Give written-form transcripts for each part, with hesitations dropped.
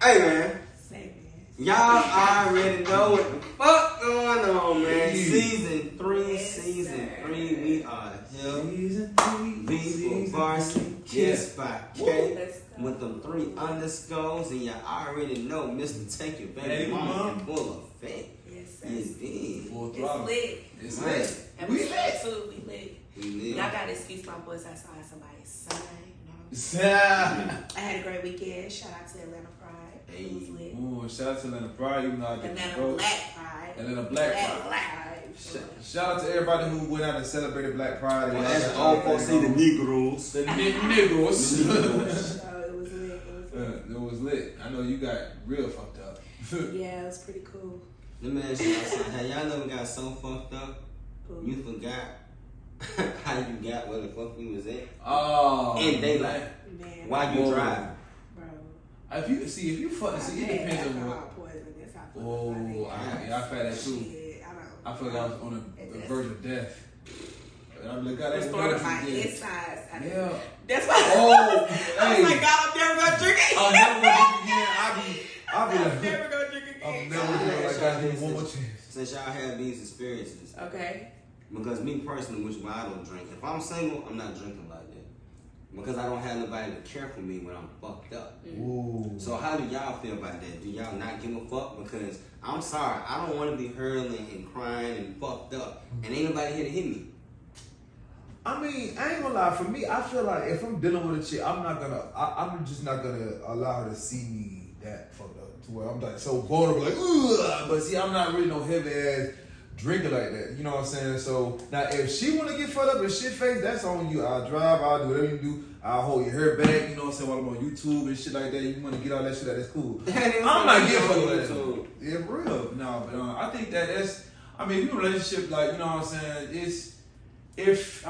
Hey, man. Y'all already know what the fuck going on, man. Season 3, we are here. Season 3, V for Varci, Yes by K, with them 3 underscores, and y'all already know MrTakeYaBabyMomma in full effect. Yes, sir. Indeed. Full It's throttle. lit. It's Right. lit. And We we lit. lit too. We lit. We lit. Y'all got to excuse my voice. I saw somebody's sign. I had a great weekend. Shout out to Atlanta Pride. It was lit. Ooh, shout out to Atlanta Pride, even though I didn't Atlanta vote. Black Pride. Atlanta Black Pride. Pride. Shout out to everybody who went out and celebrated Black Pride. Well, as the old folks see, the Negroes. The Negroes. So it was lit. It was lit. I know you got real fucked up. Yeah, it was pretty cool. Let me ask y'all something. Have y'all never got so fucked up you forgot how you got where the fuck you was at? Oh. In daylight. Man. While you driving. Bro. If you fuck, see, it depends on what. alcohol poisoning. That's how I feel Oh, about it. I felt that too. Shit, I I felt like I was on a verge of death. And I'm like, God, It was that's throwing what my you did. insides. Yeah. That's why. Oh, I was hey. like, God, I'm never gonna drink again. I'll never drink again. I'll be I'm like, never gonna drink again. I'm never gonna like, God, give me one more chance. Since y'all have these experiences, Okay. because me personally, which I don't drink. If I'm single, I'm not drinking like that. Because I don't have nobody to care for me when I'm fucked up. Ooh. So how do y'all feel about that? Do y'all not give a fuck? Because I'm sorry, I don't want to be hurling and crying and fucked up. And ain't nobody here to hit me. I mean, I ain't gonna lie. For me, I feel like if I'm dealing with a chick, I'm just not gonna allow her to see me that fucked up to where I'm like so vulnerable, like, ugh. But see, I'm not really no heavy ass drinker like that. You know what I'm saying? So now, if she wanna get fucked up and shit face, that's on you. I'll drive. I'll do whatever you do. I'll hold your hair back. You know what I'm saying? While I'm on YouTube and shit like that, you wanna get all that shit out? That's cool. I'm not getting fucked like that. Yeah, for real. No, but I think that's. I mean, if you're in a relationship, like, you know what I'm saying? It's. If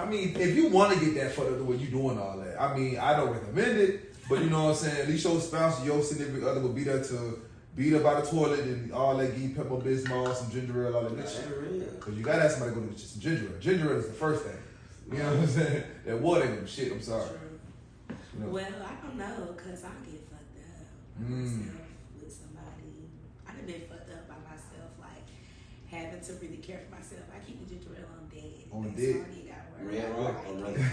you want to get that fucked up the way you doing all that, I mean, I don't recommend it, but you know what I'm saying, at least your spouse, your significant other will be there to beat up by the toilet and all that, give you Pepto Bismol, some ginger ale, all that good shit. Because you got to have somebody to go to some ginger ale. Ginger ale is the first thing. You know what I'm saying? That water ain't no shit, I'm sorry. You know? Well, I don't know, because I get fucked up by myself with somebody. I done been fucked up by myself, like having to really care for myself. I keep the ginger ale on dead. On That's dead? all I need that word. Red I Rock like or it. regular?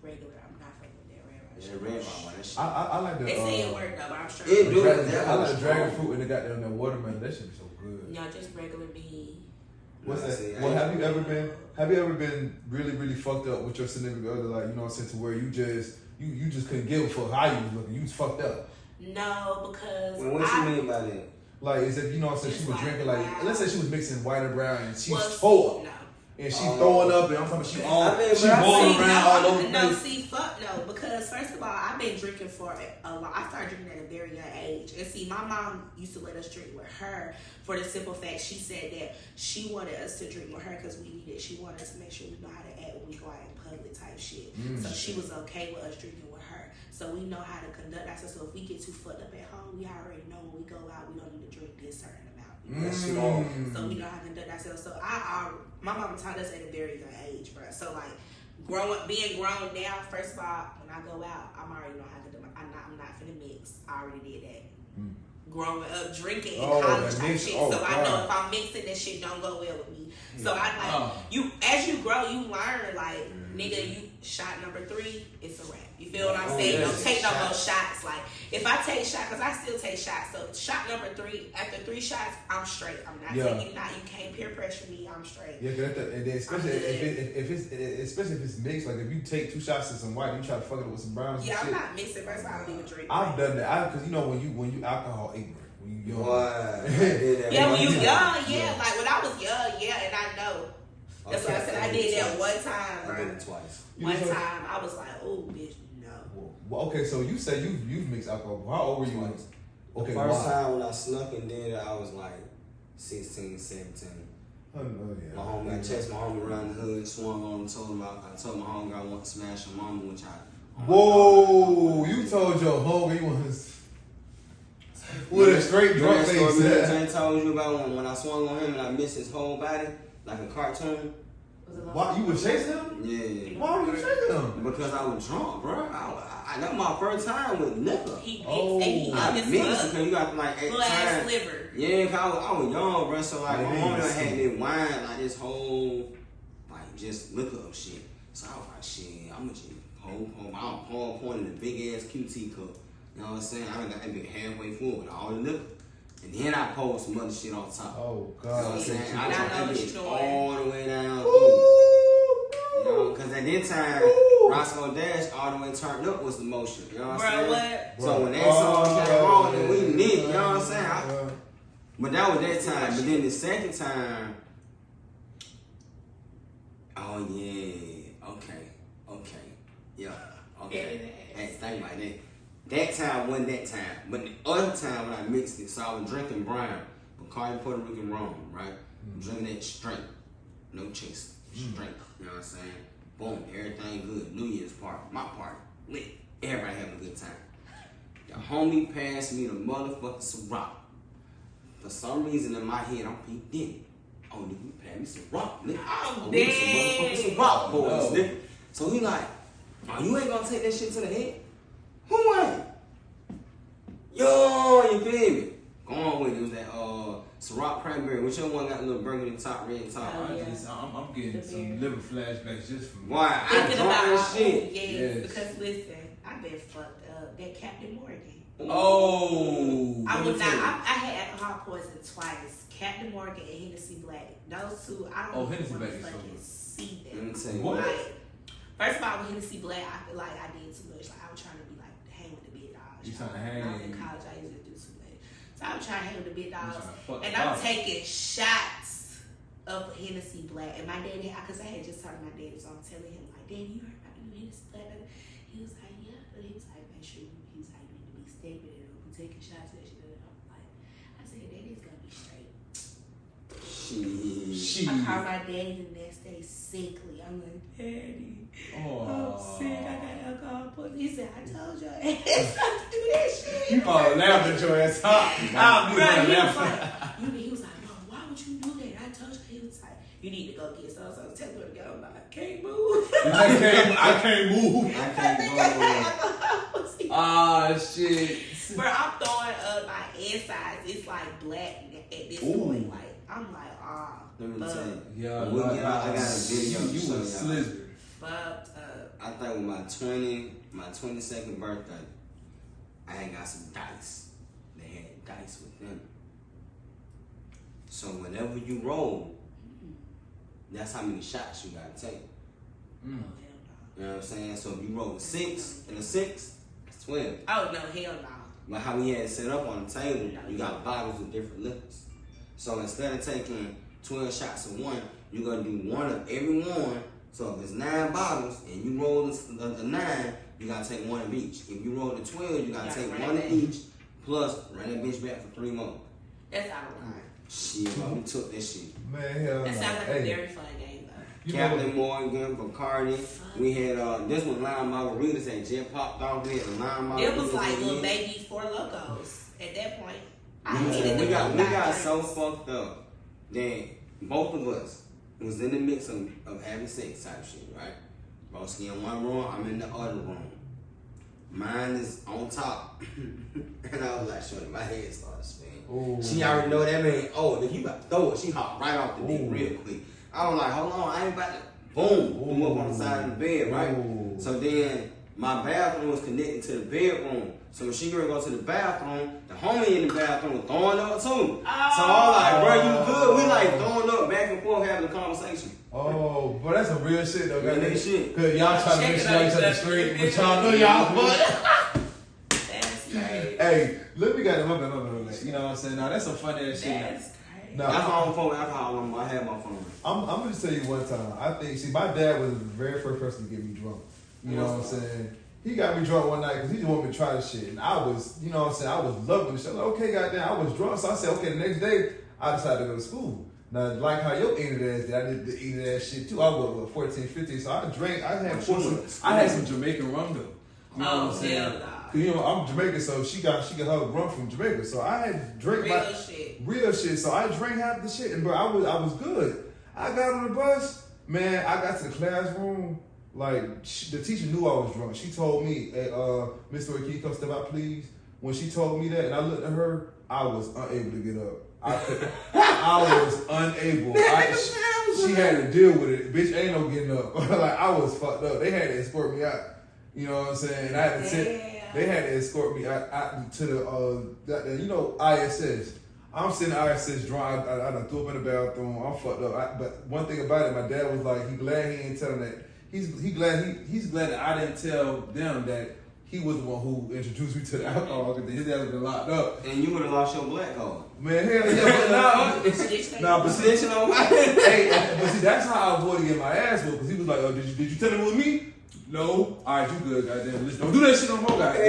Regular. I'm not fucking with that red rock. Yeah, Red Rock, that shit. I like the. They say it worked though, but I'm sure. It do. I like the dragon fruit and they got that watermelon. That shit be so good. Y'all just regular me. What's Nah, that? see, Well, have you ever been really, really fucked up with your significant other? Like, you know what I'm saying, to where you just couldn't give a fuck how you was looking. You was fucked up. No, because Well, what you mean by that? Like, as if, you know what I'm saying, It's she was like, drinking, like, wow. let's say she was mixing white and brown and she's well, tore up. No. And she's throwing up and I'm talking about she all, I mean, she but I rolling see- around all over the No, place. see, fuck no. Because first of all, I've been drinking for a lot. I started drinking at a very young age. And see, my mom used to let us drink with her for the simple fact she said that she wanted us to drink with her because we needed. She wanted us to make sure we know how to act when we go out in public type shit. So she was okay with us drinking with her. So we know how to conduct ourselves. So if we get too fucked up at home, we already know when we go out, we don't need to drink this certain amount. So we know how to conduct ourselves. So my mama taught us at a very young age, bro. So like being grown now, first of all, when I go out, I'm already know how to do. I'm not finna mix. I already did that. Growing up, drinking in college type shit. So I know if I'm mixing, this shit don't go well with me. So I like you as you grow, you learn like nigga, you shot number 3, it's a wrap. You feel what I'm saying? Don't take no more shots. Like if I take shots, because I still take shots. So shot number 3, after 3 shots, I'm straight. I'm not taking not. You can't peer pressure me. I'm straight. Yeah, and then especially if it's mixed, like if you take 2 shots of some white, and you try to fuck it with some brown. Yeah, I'm not mixing. First of all, I don't even drink. I've done that. Because you know when you alcohol ignorant, when you young. Yeah, when you young, like when I was young, and I know. That's why I said I did that one time, bro. I did it twice. One time, I was like, oh, bitch, no. Well, okay, so you say you've mixed alcohol. How old were you? Twice. Okay, The first time when I snuck and did it, I was like 16, 17. Oh, yeah. My homie, I chased my homie around the hood, swung on him, told my homie I want to smash her mama, which I... Whoa, you told your homie you was with a straight drunk face. I told you about when I swung on him and I missed his whole body, like a cartoon. Why, you was chasing him? Yeah. Why were you chasing him? Because I was drunk, bro. That was my first time with liquor. He I mixed it because you got like at ass liver. Yeah, cause I was young, bro. So like my mom done had this wine, like this whole like just liquor up shit. So I was like, shit, I'm gonna just pour in a big ass QT cup. You know what I'm saying? I done got that big halfway full with all the liquor. And then I poured some other shit on top. Oh, God. You know what I'm saying? I done that bitch all the way down. You know, because at that time, Roscoe Dash all the way turned up was the motion. You know what I'm saying? So when that song came on, then we lit. You know what I'm saying? But that was that time. But then the second time, oh yeah, okay, yeah, okay. Hey, think about that. That time wasn't that time. But the other time when I mixed it, so I was drinking brown, Bacardi Puerto Rican rum, right? I'm drinking that straight, no chase, straight. You know what I'm saying? Boom, everything good. New Year's party, my party, lit. Everybody having a good time. The homie passed me the motherfucking Ciroc. For some reason in my head, I'm thinking, oh, nigga, you passed me Ciroc, nigga. Oh, we some motherfucking Ciroc boys, nigga. So he like, oh, you ain't gonna take that shit to the head? Who ain't? Yo, you feel me? Go on with it. It was that Ciroc cranberry. Whichever one got a little burgundy top, red top. I'm getting some liver flashbacks just from why I drunk that shit. Yes, because listen, I've been fucked up. That Captain Morgan. Oh, I had alcohol poisoning twice. Captain Morgan and Hennessy Black. Those two, I don't even want to fucking see them. Let me tell you what. Like, first of all, with Hennessy Black, I feel like I did too much. Like I was trying to be like hang with the big dogs. You trying to hang? When I was in college, I used to do too much. So I was trying to hang with the big dogs, and I'm taking shots of Hennessy Black. And my daddy, because I had just talked to my daddy, so I'm telling him like, Daddy, you heard about the new Hennessy Black? He was like, yeah. He was like, make sure you. He was like, you need to be stable. And we're taking shots of that shit. And I'm like, I said, Daddy's gonna be straight. I called my daddy the next day sickly. I'm like, Daddy, I'm sick. I got alcohol poisoning. He said, I told your ass not to do that shit. You probably laughed at your ass. He was like, Mom, why would you do that? I told you. He was like, you need to go get so tell her to go. I'm like, I can't move. I can't move. Ah, shit. Bro, I'm throwing up my insides. It's like black at this point. Like, I'm like, let me tell you. Yeah, I got a video. You was slizzard. Fucked up. I think with my 22nd birthday, I had got some dice. They had dice with them. So whenever you roll, that's how many shots you gotta take. You know what I'm saying? So if you roll a 6 and a 6, it's 12. Oh no, hell no. But how we had it set up on the table, you got bottles with different liquors. So instead of taking 12 shots of one, you're gonna do one of every one. So if it's 9 bottles and you roll the 9, you gotta take one of each. If you roll the 12, you gotta take one of each, plus run that bitch back for 3 more. That's out of line. Shit, we took that shit. Man, hell that sounds like a very fun game though. Captain Morgan, Bacardi. We had this one lime margaritas that jet popped off. We had a lime margarita. It was like little baby Four Locos at that point. We got so fucked up that both of us was in the mix of having sex type shit, right? Broski in one room, I'm in the other room. Mine is on top. And I was like, shorty, my head started spinning. Ooh. She already know that man, if you about to throw it, she hopped right off the dick real quick. I was like, hold on, I ain't about to boom up on the side of the bed, right? Ooh. So then my bathroom was connected to the bedroom. So when she gonna go to the bathroom, the homie in the bathroom was throwing up too. So I'm like, bro, you good? We like throwing up back and forth having a conversation. Oh, but that's some real shit though. Real shit. Cause y'all trying to make sure y'all each other straight, but y'all know y'all butt. That's crazy. Hey, look, we got my bad. You know what I'm saying? Now that's some funny ass shit. That's crazy. That's my own phone with alcohol on. I had my phone. I'm gonna just tell you one time. I think, my dad was the very first person to get me drunk. You know what I'm saying? He got me drunk one night because he just wanted me to try this shit. And I was, you know what I'm saying, I was loving the shit. Like, okay, goddamn, I was drunk. So I said, okay, the next day, I decided to go to school. Now, like how your eating ass did, I did the eating ass shit too. I was, 14, 15. So I drank, I had some Jamaican rum though. You know what I'm saying? Cause, you know, I'm Jamaican, so she got her rum from Jamaica. So I had drink real shit. So I drank half the shit. And bro, I was good. I got on the bus, man, I got to the classroom. Like, the teacher knew I was drunk. She told me, hey, Miss Story, can you come step out, please? When she told me that, and I looked at her, I was unable to get up. I was unable. She had to deal with it. Bitch, ain't no getting up. Like, I was fucked up. They had to escort me out. You know what I'm saying? And I had to they had to escort me out to the, ISS. I'm sitting in ISS drunk. I done threw up in the bathroom. I'm fucked up. But one thing about it, my dad was like, he glad he ain't telling that. He's glad that I didn't tell them that he was the one who introduced me to the alcohol, because his dad was been locked up. And you would have lost your black card. Man, hell yeah, but snitching on my hey, but see, that's how I avoided getting my ass whooped, because he was like, oh, did you tell him it was me? No. All right, you good, goddamn. Listen, don't do that shit no more, goddamn.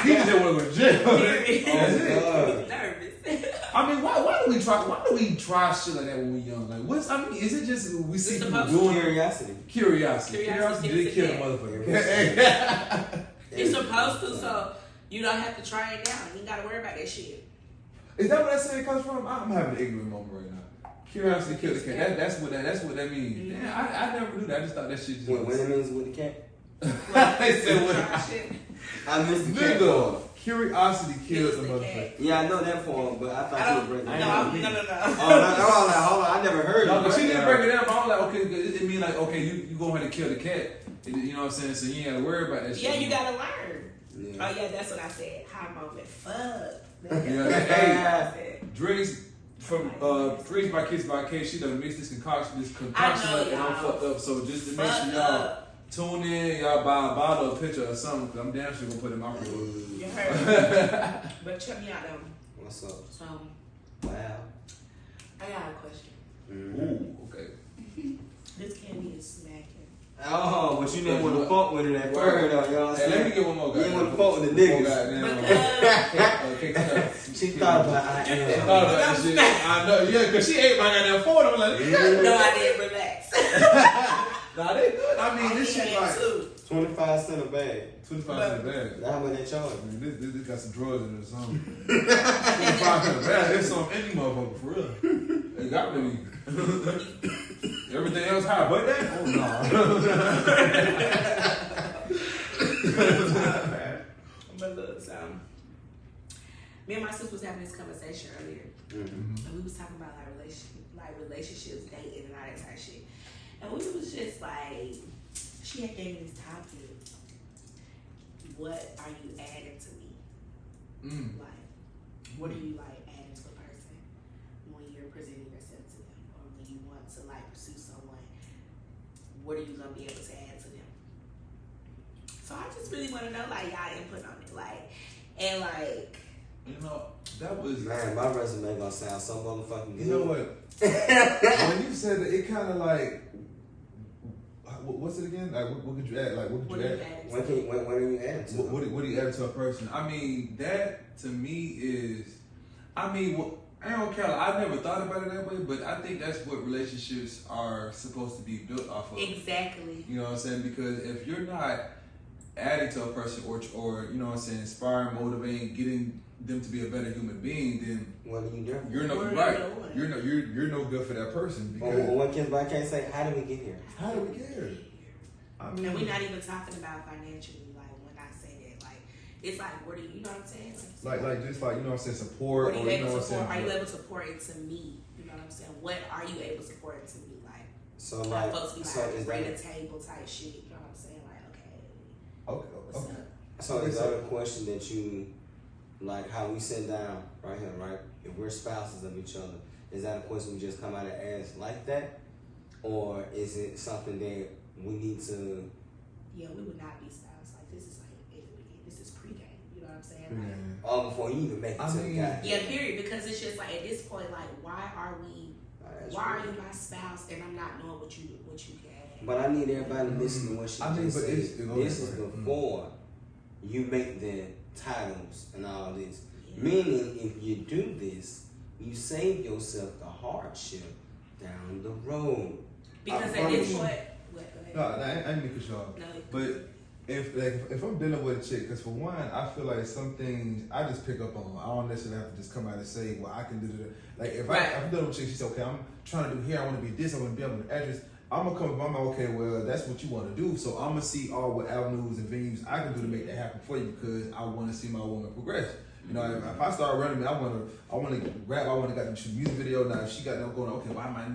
He just didn't want to go to jail. That's it. Nervous. I mean, why do we try shit like that when we young? Like, is it just we see people doing curiosity? Curiosity did kill the motherfucker. It's supposed to, so you don't have to try it now. You ain't gotta worry about that shit. Is that where that saying comes from? I'm having an ignorant moment right now. Curiosity killed the cat. That's what that means. Mm-hmm. Damn, I never knew that. I just thought that shit just. What it means with the cat? They said what? I missed the cat. Nigga, curiosity kills the motherfucker. Yeah, I know that form, but I thought you were breaking it down. No. Hold on, I never heard no, it. But she didn't break it down. But I was like, okay, it mean like, okay, you go ahead and kill the cat. You know what I'm saying? So you ain't gotta worry about that shit. Yeah, you gotta learn. Yeah. Oh yeah, that's what I said. High moment. Fuck. Hey, Dre's from Dre's by Kids by K. She done mixed this concoction up, and I'm fucked up. So just to make sure y'all tune in, y'all buy a bottle, a picture, or something. Cause I'm damn sure gonna put it in my room. You heard. But check me out though. What's up? Wow. I got a question. Ooh, okay. This candy is smacking. Oh, but you didn't want to fuck with it at first, though, you know what I'm saying? Let me get one more guy. You didn't want to fuck with the niggas. She thought about She thought about this shit. I know, yeah, because she ate my goddamn phone. I'm like, no, I didn't relax. Nah, they good. I mean, this shit like 25 cents a bag. 25 cents a bag. How much they charge? I mean, this got some drugs in it or something. 25 cents a bag. There's some any motherfucker for real. It got to be. Everything else high, but that? Oh, no. But look, so me and my sister was having this conversation earlier, and we was talking about relationships, dating, and all that type of shit. And we was just like, she had gave me this topic. What are you adding to me? Like, what are you like adding to a person when you're presenting yourself to them, or when you want to like pursue someone? What are you gonna be able to add to them? So I just really want to know like y'all input on it, like, and like. You know, that was... Man, my resume gonna sound so motherfucking good. You know what? When you said that, it kind of like... What's it again? Like, what could you add? Like, what could you add? What are you adding to? What do you add to a person? I mean, that to me is... I mean, I don't care. I never thought about it that way, but I think that's what relationships are supposed to be built off of. Exactly. You know what I'm saying? Because if you're not adding to a person or you know what I'm saying, inspiring, motivating, getting them to be a better human being, then what are you doing? You're no good for that person. Because one kid I can't say, how did we get here? How did we get here? I mean, and we're not even talking about financially. Like when I say that, like it's like, what do you know what I'm saying? Like just like, you know what I'm saying, support. Are you able to pour into me? You know what I'm saying? What are you able to pour into me? Like, so like, folks be like, bring a table type shit. You know what I'm saying? Like, okay. So is that a question that you, like how we sit down right here, right? If we're spouses of each other, is that a question we just come out and ask like that? Or is it something that we need to... Yeah, we would not be spouses. Like, this is like, at the beginning, this is pre-game. You know what I'm saying? Like, oh, before you even make it to the guy. Yeah, period. Because it's just like, at this point, like, why are you my spouse and I'm not knowing what you can? But I need everybody to listen to what she just said. This is before you make the titles and all this. Yeah. Meaning, if you do this, you save yourself the hardship down the road. Because at this point... No, I ain't make a show. No. But if I'm dealing with a chick, because for one, I feel like some things I just pick up on. I don't necessarily have to just come out and say, well, I can do that. Like if I'm dealing with a chick, she said, okay, I'm trying to do here, I want to be this, I want to be able to address. I'm gonna come. I'm like, okay, well, that's what you want to do. So I'm gonna see all what avenues and venues I can do to make that happen for you because I want to see my woman progress. You know, if I start running, I want to rap. I want to get some music video. Now, if she got them going, okay, well, I might.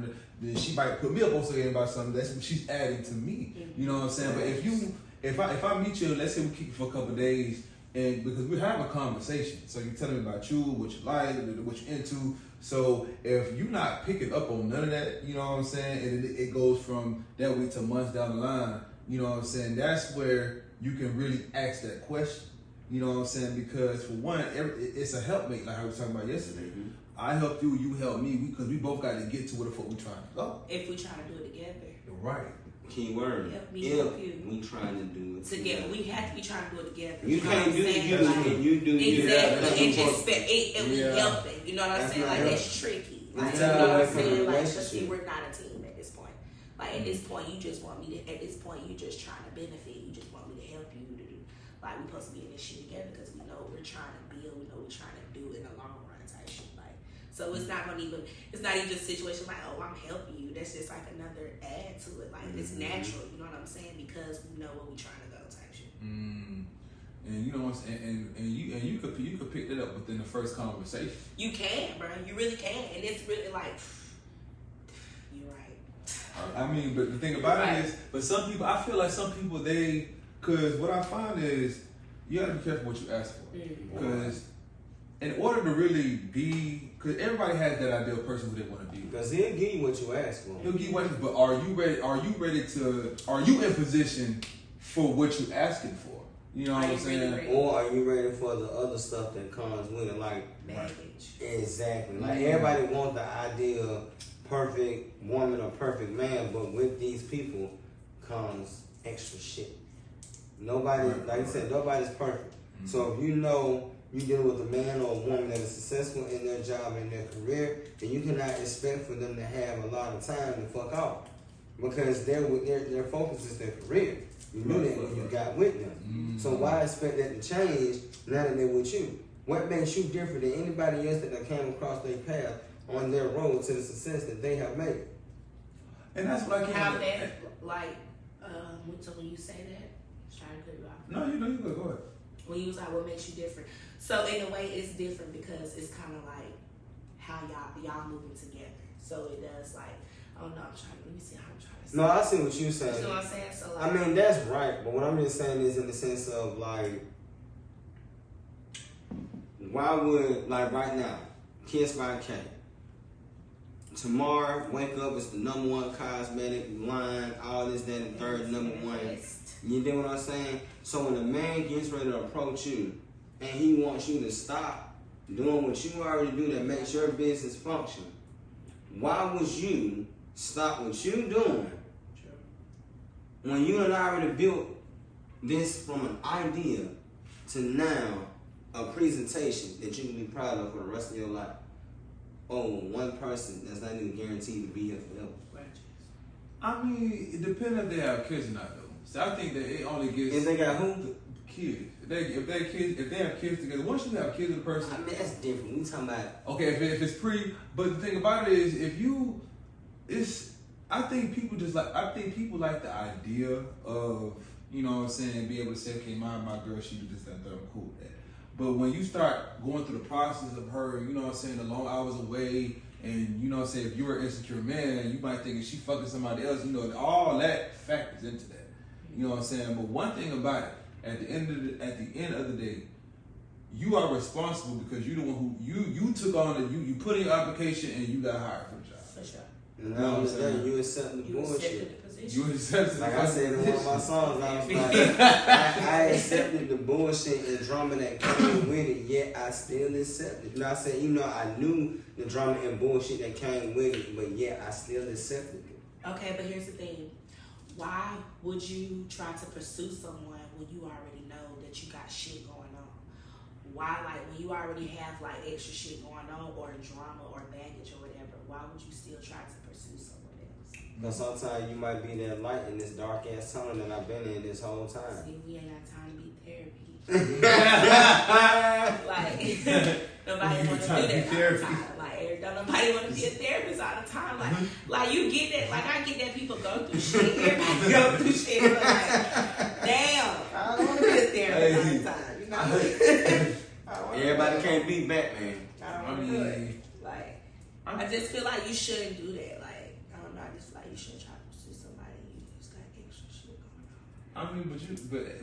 Then she might put me up on something about something. That's what she's adding to me. You know what I'm saying? But if I meet you, let's say we keep it for a couple of days, and because we have a conversation, so you tell me about you, what you like, what you're into. So if you're not picking up on none of that, you know what I'm saying, and it goes from that week to months down the line, you know what I'm saying, that's where you can really ask that question. You know what I'm saying? Because for one, it's a helpmate, like I was talking about yesterday. Mm-hmm. I help you, you help me, because we both got to get to where the fuck we trying to go. If we trying to do it together. Right. Key word. Help me help you. We trying to do it together. We have to be trying to do it together. You can't do it. You do exactly. And just and we helping. You know what I'm saying? Like that's tricky. Like, you know what I'm saying? Like, see, we're not a team at this point. Like at this point, you just want me to. At this point, you just trying to benefit. You just want me to help you to do. Like we supposed to be in this shit together because we know we're trying to build. We know we're trying to do in the long run type shit. Like so, it's not even just a situation like, oh, I'm helping you. That's just like another add to it. Like it's natural. You know what I'm saying? Because we know where we're trying to go type shit. And you know what I'm saying? And you could pick it up within the first conversation. You can, bro. You really can. And it's really like, you're right. I mean, but the thing about it is, but some people, I feel like some people, because what I find is, you gotta be careful what you ask for. Because in order to really be, because everybody has that ideal person who they want to be. Because he'll give you what you ask for. He'll give you what, but are you in position for what you're asking for? You know what I'm saying? Ready? Or are you ready for the other stuff that comes with it? Like, baggage. Exactly. Like, everybody wants the ideal perfect woman or perfect man, but with these people comes extra shit. Nobody, like you said, nobody's perfect. Mm-hmm. So if you know you deal with a man or a woman that is successful in their job and their career, then you cannot expect for them to have a lot of time to fuck off. Because their focus is their career. You knew that when you got with them. Mm-hmm. So why expect that to change now that they're with you? What makes you different than anybody else that came across their path on their road to the success that they have made? And that's what I can't... How that, like, when you say that, trying to cut you off. No, you go ahead. When you was like, what makes you different? So in a way, it's different because it's kind of like how y'all moving together. So it does like, I don't know, let me see how I'm trying to say. No, I see what you're saying. You know what I'm saying? So like, I mean, that's right. But what I'm just saying is in the sense of like, why would, like right now, Kiss by K, tomorrow, wake up, it's the #1 cosmetic line, all this, that, and third, #1. You know what I'm saying? So when a man gets ready to approach you and he wants you to stop doing what you already do that makes your business function, why would you stop what you're doing when you and I already built this from an idea to now a presentation that you can be proud of for the rest of your life? Oh, one person that's not even guaranteed to be here forever. I mean, it depends if they have kids or not, though. So I think that it only gets... If they got who? Kids. If they have kids together, once you have kids with a person... I mean, that's different. We talking about... Okay, if it's pre... But the thing about it is, if you... I think people like the idea of, you know what I'm saying, be able to say, okay, my girl, she do this, that, I'm cool with that. But when you start going through the process of her, you know what I'm saying, the long hours away, and you know what I'm saying, if you're an insecure man, you might think if she fucking somebody else, you know, all that factors into that. You know what I'm saying? But one thing about it, at the end of the day, you are responsible because you're the one who you took on you put in your application and you got hired for the job. For sure. And now you accept the bullshit. You accepted. Like I said in one of my songs, I was like, I accepted the bullshit and drama that came with it, yet I still accepted. You know, I said, you know, I knew the drama and bullshit that came with it, but yet I still accepted it. Okay, but here's the thing. Why would you try to pursue someone when you already know that you got shit going on? Why, like, when you already have, like, extra shit going on or drama or baggage or whatever, why would you still try to pursue someone else? But sometimes you might be that light in this dark-ass tunnel that I've been in this whole time. See, we ain't got time to be therapy. Like, nobody wants to do that. Like, don't nobody want to be a therapist all the time. Like you get that. Like I get that people go through shit. Everybody go through shit. But like, damn, I don't want to be a therapist all the time. You know. Everybody can't be Batman. I don't want to do it. Like I just feel like you shouldn't do that. Like I don't know. I just feel like you shouldn't try to pursue somebody you just got extra shit going on. I mean,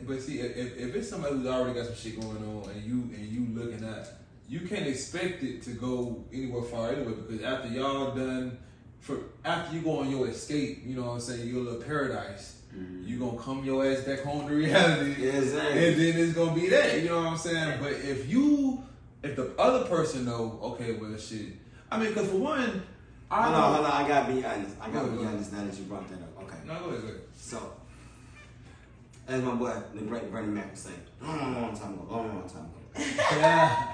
but see, if it's somebody who's already got some shit going on and you looking at, you can't expect it to go anywhere far anyway, because after y'all done, after you go on your escape, you know what I'm saying, your little paradise, you gonna come your ass back home to reality, exactly. And then it's gonna be that, you know what I'm saying. But if the other person know, okay, well, shit. I mean, because for one, hold on, I gotta be honest. I gotta be honest now that you brought that up. Okay. No, go ahead. So, as my boy, the great Bernie Mac was saying, long time ago. Yeah.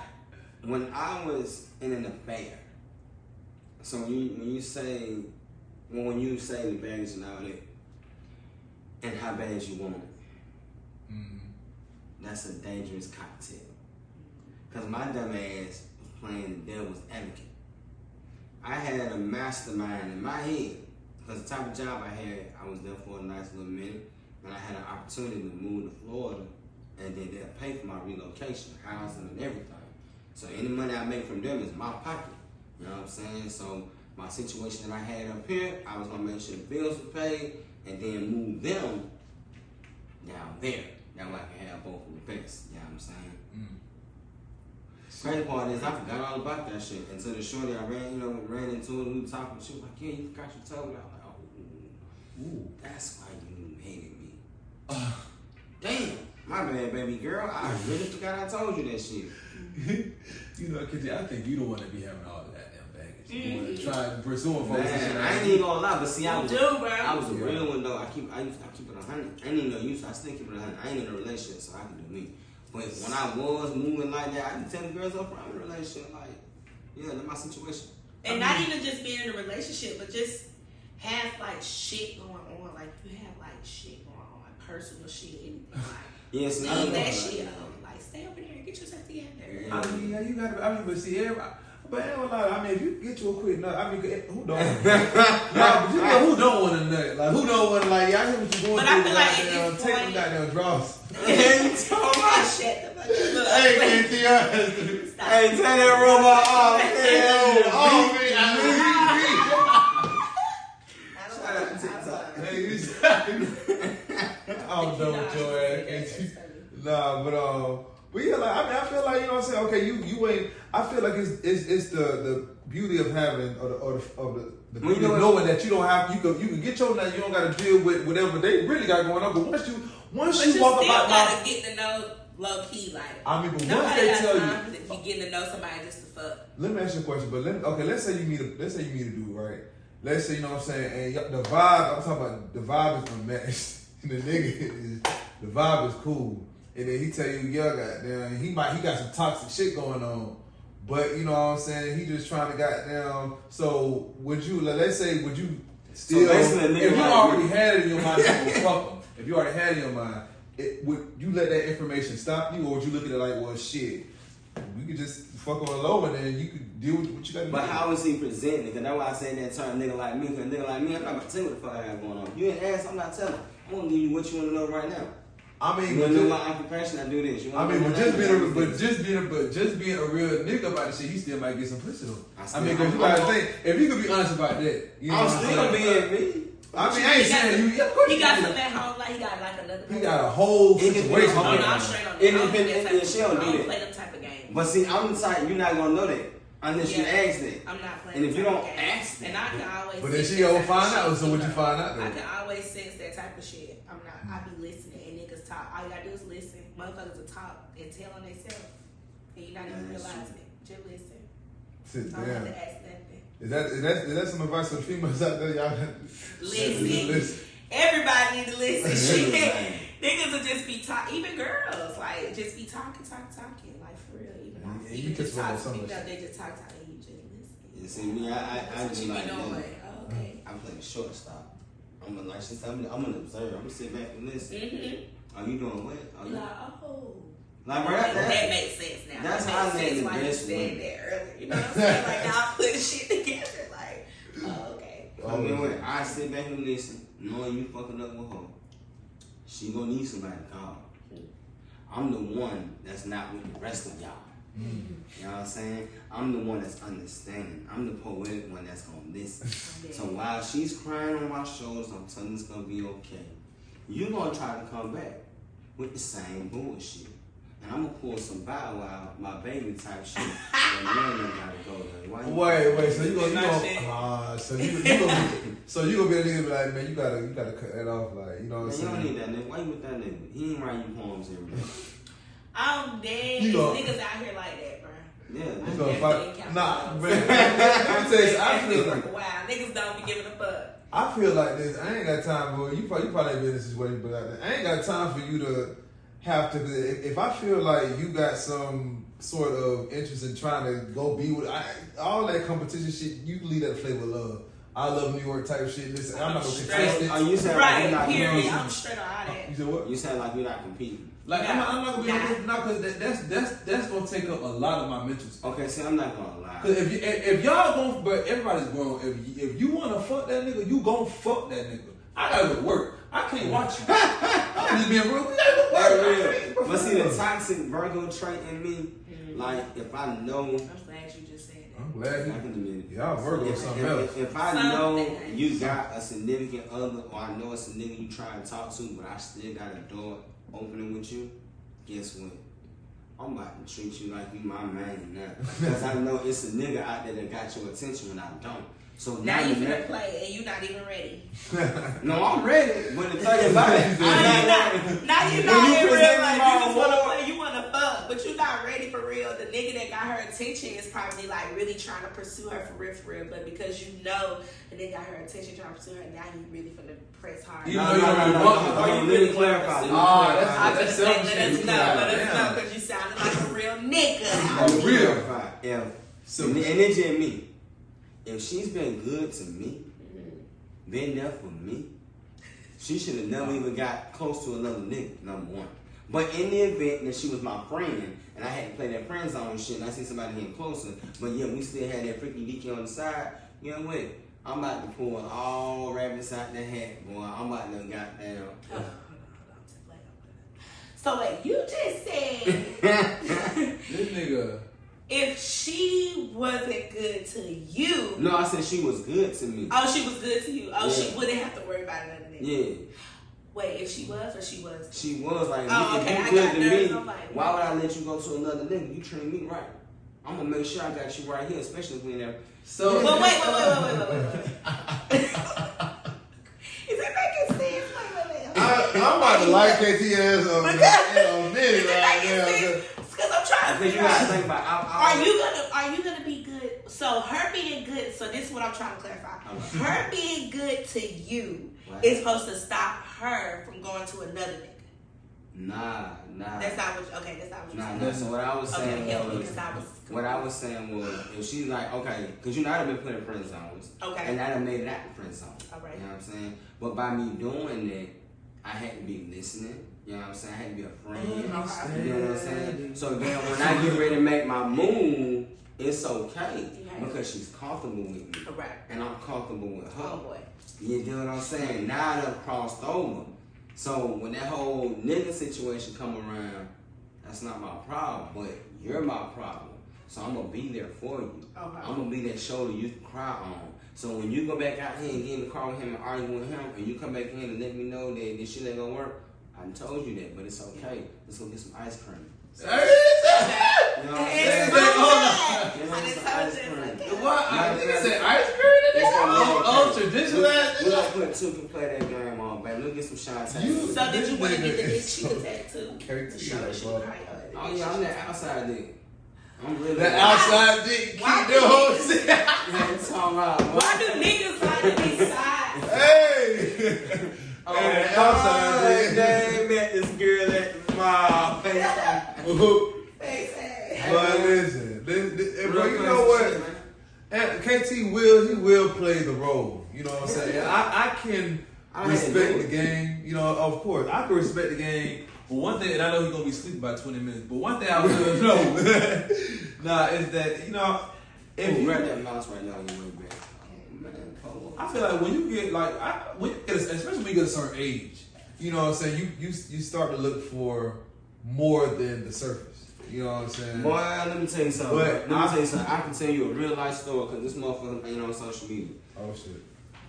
When I was in an affair, so when you say the baggage and all that, and how bad you want it, that's a dangerous cocktail. Because my dumb ass was playing the devil's advocate. I had a mastermind in my head, because the type of job I had, I was there for a nice little minute, and I had an opportunity to move to Florida, and then they'll pay for my relocation, housing, and everything. So any money I make from them is my pocket. You know what I'm saying? So my situation that I had up here, I was gonna make sure the bills were paid, and then move them down there. That way I can have both of the best. You know what I'm saying? Crazy part is I forgot all about that shit until the shorty I ran into it, and we were talking. She was like, "Yeah, you forgot your toe." I was like, "Oh, that's why you hated me." Damn, my bad, baby girl. I really forgot I told you that shit. You know, cause I think you don't want to be having all of that damn baggage. You want to try pursuing folks. Man, I ain't even gonna lie, but see, I was a Yeah. real one though. I keep it 100. I ain't even no use. I still keep it 100. I ain't in a relationship, so I can do me. But when I was moving like that, I didn't tell the girls up front in a relationship, like, yeah, that's my situation. And not even just being in a relationship, but just have like shit going on. Like you have like shit going on, like personal shit, anything. Like Yes, leave that shit up. Like stay over there and get yourself together. I mean, yeah, you gotta. I mean, but see, everybody. But I ain't gonna lie. I mean, if you get you a quick nut, I mean, who don't? But you know, who don't want a nut? Like, who don't want to? Like, y'all hear what you going But through? I feel like take them goddamn draws. Shut the fuck up. Hey, T.I. Hey, turn that robot off. Shout out to TikTok. Hey, you I'm done with your ass. Nah, but yeah, like I mean, I feel like, you know what I'm saying. Okay, you ain't. I feel like it's the beauty of having or the beauty of knowing that you don't have you can get your nut. You don't got to deal with whatever they really got going on. But once you walk about, gotta get to know low key, like. I mean, but once they tell you, if you getting to know somebody just to fuck. Let me ask you a question. But let's say you meet a dude, right? Let's say, you know what I'm saying, and the vibe. I'm talking about the vibe is unmatched. The vibe is cool. And then he tell you, yeah, goddamn, he got some toxic shit going on. But you know what I'm saying, he just trying to goddamn. So would you still, so if you already had it in your mind, fuck him. If you already had it in your mind, would you let that information stop you, or would you look at it like, well, shit, we could just fuck on the low and then you could deal with what you got to do? But how is he presenting it? Because that's why I say that term, nigga like me. Because nigga like me, I'm not going to tell you what the fuck I got going on. You ain't ask, I'm not telling. I'm going to give you what you want to know right now. I mean, you want to know my occupation? I do this. Just being a real nigga about the shit, he still might get some pussy though. I mean, because you gotta think, if you could be honest about that, you know I'm still being me. I mean, I ain't saying you. Of course he got something at home, like he got like another. He got a whole situation. I'm straight on that. Independent, she don't do that. Play them type of games. But see, I'm the type you're not gonna know that unless you ask that. I'm not playing. And if you don't ask that, and I can always. But then she gonna find out. So what you find out? I can always sense that type of shit. I be listening and niggas talk. All you gotta do is listen. Motherfuckers will talk and tell on themselves, and you're not even realizing it. Just listen. Sit I don't have down. to ask nothing. Is that some advice for the females out there, y'all? Listen. Everybody need to listen. Shit. Niggas will just be talking. Even girls, like, just be talking. Like, for real. Even you just talk. so much. They just talk and you just listen. You see me, I just like that. Oh, okay. I play the shortstop. I'm gonna observe. I'm gonna sit back and listen. Mm-hmm. Are you doing what? Like, oh. Like, bro, that makes sense now. That's how I made the best that earlier. You know what I'm saying? Like, now I put shit together. Like, oh, okay. I mean, when I sit back and listen, knowing you fucking up with her, she gonna need somebody to call. I'm the one that's not with the rest of y'all. Mm-hmm. You know what I'm saying? I'm the one that's understanding. I'm the poetic one that's gonna listen. So while she's crying on my shoulders, I'm telling her it's gonna be okay. You're gonna try to come back with the same bullshit. And I'm gonna pull some bow wow, my baby type shit. And man ain't gotta go there. Wait, so you gonna so you gonna be a nigga be like, man, you gotta cut that off, like, you know what I'm saying? You don't need that nigga. Why you with that nigga? He ain't writing you poems every day. I'm dead. These niggas out here like that, bro. Yeah, you gonna fight? Nah, man. Let me tell you, I feel like wow, niggas don't be giving a fuck. I feel like this. I ain't got time for you. Probably been in this situation, but I ain't got time for you to have to. If I feel like you got some sort of interest in trying to go be with all that competition shit, you can leave that flavor of love. I love New York type shit. Listen, I'm not gonna contest it. Oh, you said right, like you're not period. I'm straight on all that. You said what? You said like you're not competing. Like I'm not gonna be because that's gonna take up a lot of my mental space. Okay, see, I'm not gonna lie. Cause if y'all gon' but everybody's grown. If you wanna fuck that nigga, you gon' fuck that nigga. I gotta go to work. I can't watch you. I'm just being real. We gotta go to work. But see, the toxic Virgo trait in me, like if I know. I'm glad you just said that. I'm glad you. Y'all Virgo something else. If I know you got a significant other, or I know it's a nigga you try to talk to, but I still got a door opening with you, guess what? I'm about to treat you like you my man now. Because I know it's a nigga out there that got your attention when I don't. So now you finna play and you not even ready. No, I'm ready. But the thing about it, now you not in real life. You just wanna play, you wanna fuck, but you not ready for real. The nigga that got her attention is probably like really trying to pursue her for real. But because you know the nigga got her attention trying to pursue her, now you really finna press hard. You really clarify. Let us know, because you sounded like a real nigga. Real. And it's just me. If she's been good to me, been there for me, she should have never even got close to another nigga, number one. But in the event that she was my friend, and I had to play that friend zone shit, and I see somebody getting closer, but yeah, we still had that freaky deaky on the side, you know what? I'm about to pull all rabbits out the hat, boy. I'm about to goddamn. Hold on. So wait, you just said this nigga. If she wasn't good to you. No, I said she was good to me. Oh, she was good to you. Oh, yeah. She wouldn't have to worry about another nigga. Yeah. Wait, if she was or she was? She was like, okay, if you good to me, why would I let you go to another nigga? You treat me right. I'm gonna make sure I got you right here, especially if we never. So. But wait. Is that making sense? Wait. I'm about to like KT ass in a minute right now. Because I'm trying to figure out. Think about, are you gonna be good? So her being good. So this is what I'm trying to clarify. Her being good to you is supposed to stop her from going to another nigga. Nah. That's not what. Okay, that's not what you're saying. Listen, what I was saying was, if she's like, okay, because you know I've been put in friend zones, okay, and I done made it out the friend zone. All right. You know what I'm saying? But by me doing that, I had to be listening. You know what I'm saying? I had to be a friend. You know what I'm saying? So then when I get ready to make my move, it's okay because she's comfortable with me. Right. And I'm comfortable with her. Oh boy. You know what I'm saying? Now I done crossed over. So when that whole nigga situation come around, that's not my problem, but you're my problem. So I'm gonna be there for you. Okay. I'm gonna be that shoulder you can cry on. So when you go back out here and get in the car with him and argue with him, and you come back in and let me know that this shit ain't gonna work, I told you that, but it's okay. Let's go get some ice cream. You know what I'm saying? You said ice cream? Oh, traditional ass. We're gonna put two can play that game on, baby. Let's get some shots. So did you want to get the dick she was at too? Oh yeah, I'm that outside dick. I'm really the outside dick. Keep the whole shit. Why do niggas like to be side? Hey. The outside dick. Met this girl at the mall. But listen, bro, you know what? KT will play the role. You know what I'm saying? I can respect the game. You know, of course, I can respect the game. But one thing, and I know he's gonna be asleep by 20 minutes. But one thing I will know, is that if you grab that mouse right now on your way back. I feel like when you get especially when you get a certain age, you know what I'm saying, you start to look for more than the surface. You know what I'm saying? Boy, let me tell you something. I can tell you a real life story because this motherfucker ain't on social media. Oh shit.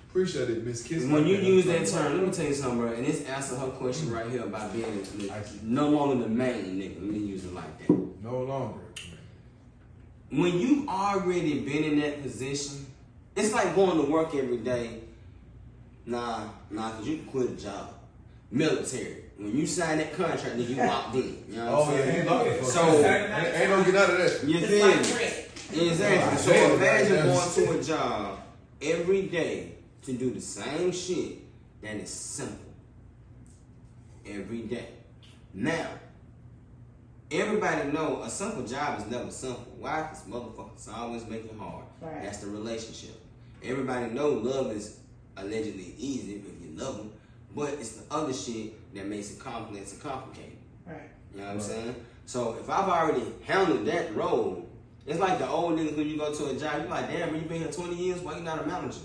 Appreciate it, Miss Kiss. When you use that term, let me tell you something, bro. And this answer her question right here about being no longer the main nigga. Let me use it like that. No longer. When you already been in that position, it's like going to work every day. Nah, because you can quit a job. Military. When you sign that contract, then you locked in. You know what I'm saying? Ain't locked in. So, ain't no get out of that. You feel me? Exactly. So imagine going to a job every day to do the same shit that is simple. Every day. Now, everybody know a simple job is never simple. Why? Because motherfuckers always make it hard. Right. That's the relationship. Everybody know love is allegedly easy if you love them, but it's the other shit that makes it complex and complicated. Right. You know what I'm saying? So if I've already handled that role, it's like the old niggas when you go to a job, you're like, damn, bro, you been here 20 years, why you not a manager?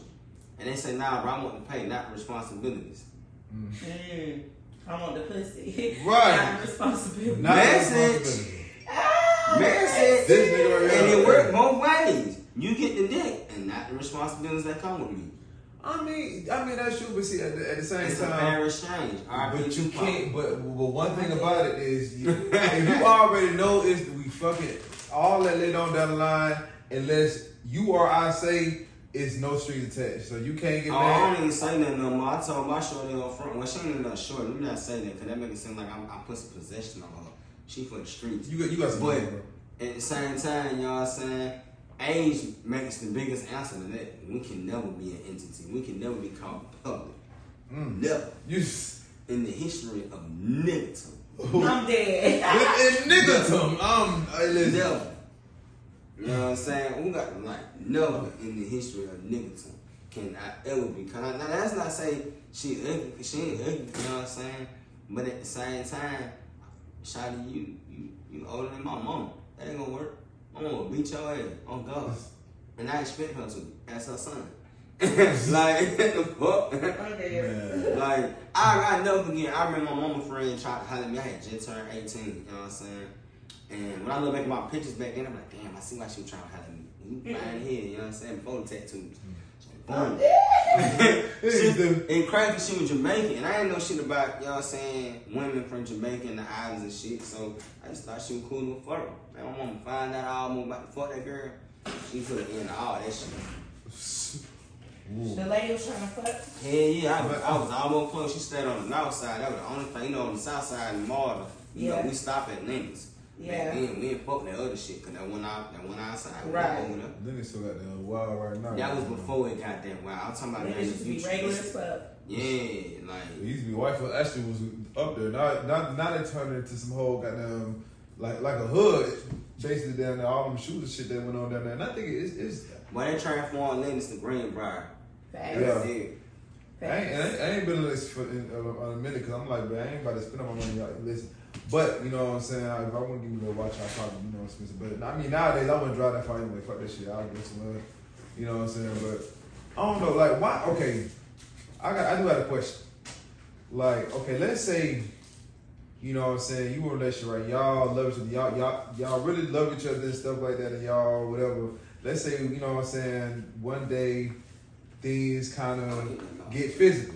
And they say, nah, bro, I want the pay, not the responsibilities. I want the pussy. Right. Not the responsibility. Message. Message. This nigga right here. And it works both ways. You get the dick and not the responsibilities that come with me. I mean that's true, but see at the same It's time, a fair exchange. but you can't. But one thing about it is, if you already know it's we fucking all that laid on down the line, unless you or I say it's no strings attached, so you can't get I mad. don't even say that no more. I told my shorty up front. Well, she ain't even short. Let me not say that because that make it seem like I put some possession on her. She for the streets. You got some. But at the same time, you know what I'm saying? Age makes the biggest answer to that. We can never be an entity. We can never be called public. Never. In the history of niggatum. I'm dead. In niggatum, Never. You know what I'm saying? We got never in the history of niggatum can I ever be kind. Now that's not saying she ugly, cause she ain't ugly. You know what I'm saying? But at the same time, shawty, you older than my mama. That ain't gonna work. I'm gonna beat your ass on God. And I expect her to as her son. Like, the fuck? Like, I never forget, I remember my mama friend tried to holler at me. I had just turned 18, you know what I'm saying? And when I look back at my pictures back then, I'm like, damn, I see why she was trying to holler at me. You fine here, you know what I'm saying? Before the tattoos. Boom. And crazy, she was Jamaican, and I didn't know shit about, you know what I'm saying, women from Jamaica and the islands and shit, so I just thought she was cool to flirt. Man, my mama find out all more about the fuck that girl. She put it in all that shit. The lady was trying to fuck? Hell yeah, I was almost close. She stayed on the north side. That was the only thing, you know, on the south side in Marta, you know, we stop at Lincoln's. Yeah. We ain't fuck that other shit, cause that went outside. Right. Then it still got that wild right now. That was before it got that wild. I'm talking about that in the used to be future. regular as fuck. Yeah, like. It used to be white for Ashley was up there. Now they turned it into some whole goddamn like a hood. Basically down there, all them shooter shit that went on down there. And I think it's Well, they transformed Lincoln to Greenbrier. yeah. Facts. I ain't been on this for in a minute because I'm like, man, I ain't about to spend all my money out. Listen, but you know what I'm saying. If I want to give me a little watch, I probably expensive. But I mean, nowadays I wouldn't drive that far anyway. Fuck that shit. I'll get some. You know what I'm saying. But I don't know. Like why? Okay, I do have a question. Like okay, let's say. You know what I'm saying? You were in a relationship, right? Y'all love each other. Y'all really love each other and stuff like that, and y'all whatever. Let's say, you know what I'm saying, one day things kind of get physical.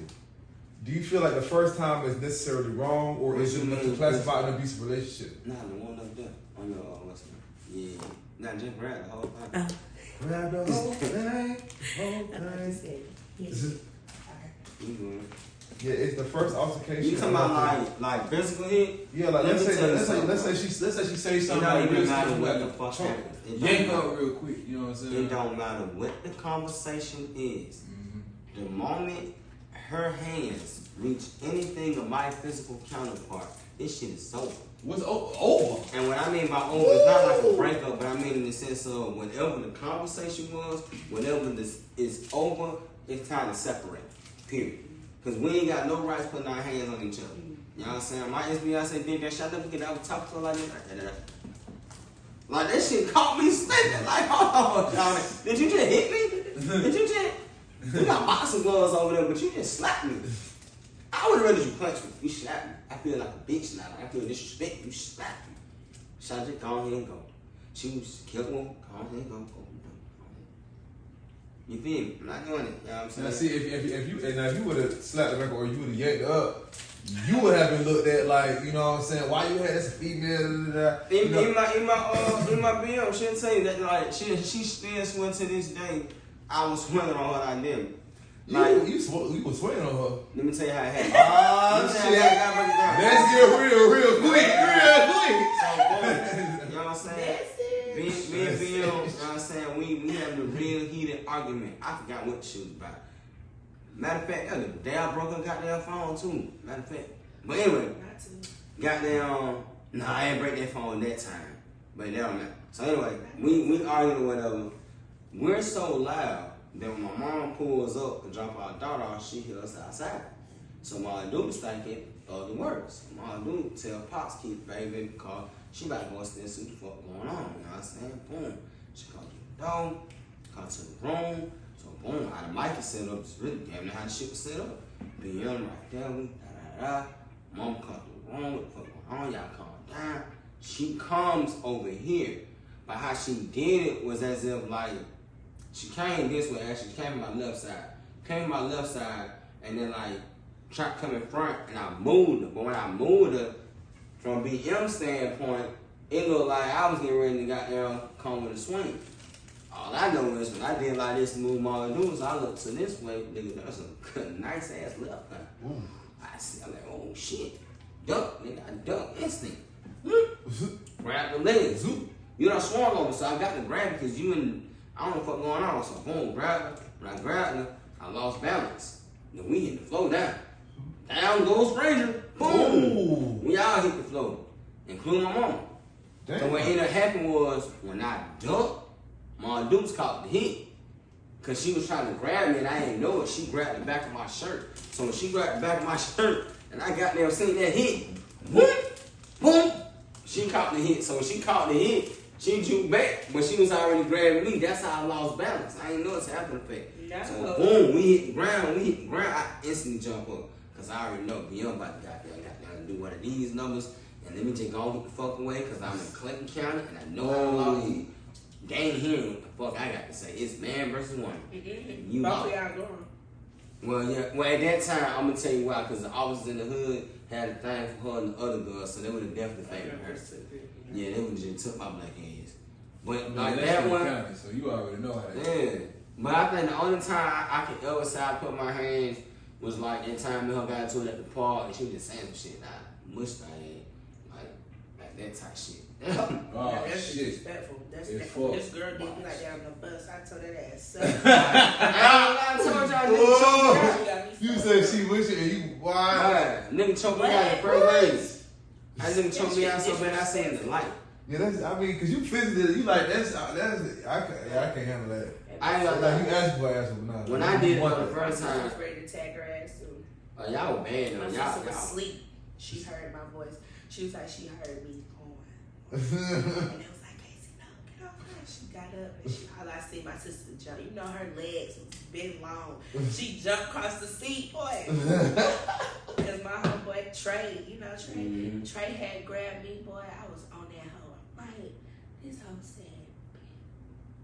Do you feel like the first time is necessarily wrong, or is it classified an abusive relationship? Nah, the one up there on your what's it? Yeah, nah, just grab the whole thing. Grab the whole thing. Yeah, it's the first altercation. You talking about like physical hit? Yeah, like let's say she say something. It don't even like matter what the fuck happened. Yank up real quick. You know what I'm saying? It don't matter what the conversation is. The moment her hands reach anything of my physical counterpart, this shit is over. What's over? And what I mean by over is not like a breakup, but I mean in the sense of whatever the conversation was, whatever this is over, it's time to separate. Period. Because we ain't got no rights putting our hands on each other. You know what I'm saying? My SBI say, did that shit, I never get out and talk to her like that. Like, that shit caught me slipping. Like, hold on, Johnny. Did you just hit me? Did you just? You got boxing gloves over there, but you just slapped me. I would have rather you punch me. You slapped me. I feel like a bitch now. I feel disrespect. You slapped me. So I just go ahead and go. She was kept on. Go ahead and go. You feel me? I'm not doing it. You know what I'm saying? Now, see, if you would have slapped the record or you would have yanked it up, you would have been looked at like, you know what I'm saying? Why you had this female? In my BM, she'll tell you that like she still swear to this day. I was swinging on her like them. Like You was sweating on her. let me tell you how it happened. Shit. Let's get real quick. So, you know what I'm saying? Me and Bill, you know what I'm saying? We having a real heated argument. I forgot what she was about. Matter of fact, the day I broke her goddamn phone too. Matter of fact. But anyway, goddamn, nah, I ain't break that phone that time. But that don't matter. So anyway, we arguing or whatever. We're so loud that when my mom pulls up to drop our daughter off, she hears us outside. So my dude thinking other words. My dude tell Pops, keep baby in the car. She about to go upstairs and see what the fuck going on. You know what I'm saying? Boom. She come to the door, come to the room. So boom, how the mic is set up. It's really damn near how the shit was set up. BM right there, we da. Mom come to the room, what the fuck going on? Y'all calm down. She comes over here. But how she did it was as if like, she came this way, actually. She came to my left side. Came to my left side, and then like, tried to come in front, and I moved her. But when I moved her, from BM standpoint, it looked like I was getting ready to goddamn come with a swing. All I know is when I did like this move, all I do is I looked to this way, nigga, that's a nice ass left hand. I see, I'm like, oh shit. Duck, nigga, I duck instinct. Grab the legs. You done swung over, so I got to grab it because you and I don't know what going on. So boom, grab her. When I grabbed her, I lost balance. Then we hit the floor down. Down goes Stranger. Boom. Ooh. We all hit the floor, including my mom. Damn. So what ended up happening was when I ducked, my Dukes caught the hit. Cause she was trying to grab me and I didn't know it. She grabbed the back of my shirt. So when she grabbed the back of my shirt and I got there and seen that hit, boom, boom, she caught the hit. So when she caught the hit, she drew back, but she was already grabbing me. That's how I lost balance. I didn't know it's after the fact. No. So boom, we hit the ground. I instantly jump up. Cause I already know Beyond about to goddamn do one of these numbers. And let me just go get the fuck away cause I'm in Clinton County and I know I'm lost. They ain't hearing what the fuck I got to say. It's man versus woman. You Both out. of y'all going. Well, yeah. Well, at that time, I'm gonna tell you why. Cause the officers in the hood had a thing for her and the other girls, so they would have definitely favored her. Yeah, they would have just took my black ass. But like that one, county, so you already know how that yeah. But I think the only time I could ever say I put my hands was like that time me and her got into it at the park, and she was just saying some shit. I mushed her head, like that type shit. Oh, that's shit. disrespectful. That's It's disrespectful. This fucked. girl did me like that on the bus. I told that ass. I told y'all nigga choked me out. You said she wish it and you why? Nigga choked me out in first grade. That nigga choked me out so bad I seen the light. Yeah, that's. I mean, cause you physically, you like that's. I can't handle that. I ain't gonna Like you lie. asked for ass for now. When I did it for the first I time, was ready to tag her ass too. y'all were bad My though. sister was Y'all. asleep. She heard my voice. She was like, she heard me going. And it was like, Casey, no, get off her. She got up and all I see my sister jump. You know, her legs was been long. She jumped across the seat, boy. Because my homeboy Trey, you know Trey. Mm-hmm. Trey had grabbed me, boy. I was on that hoe. Like, this hoe said,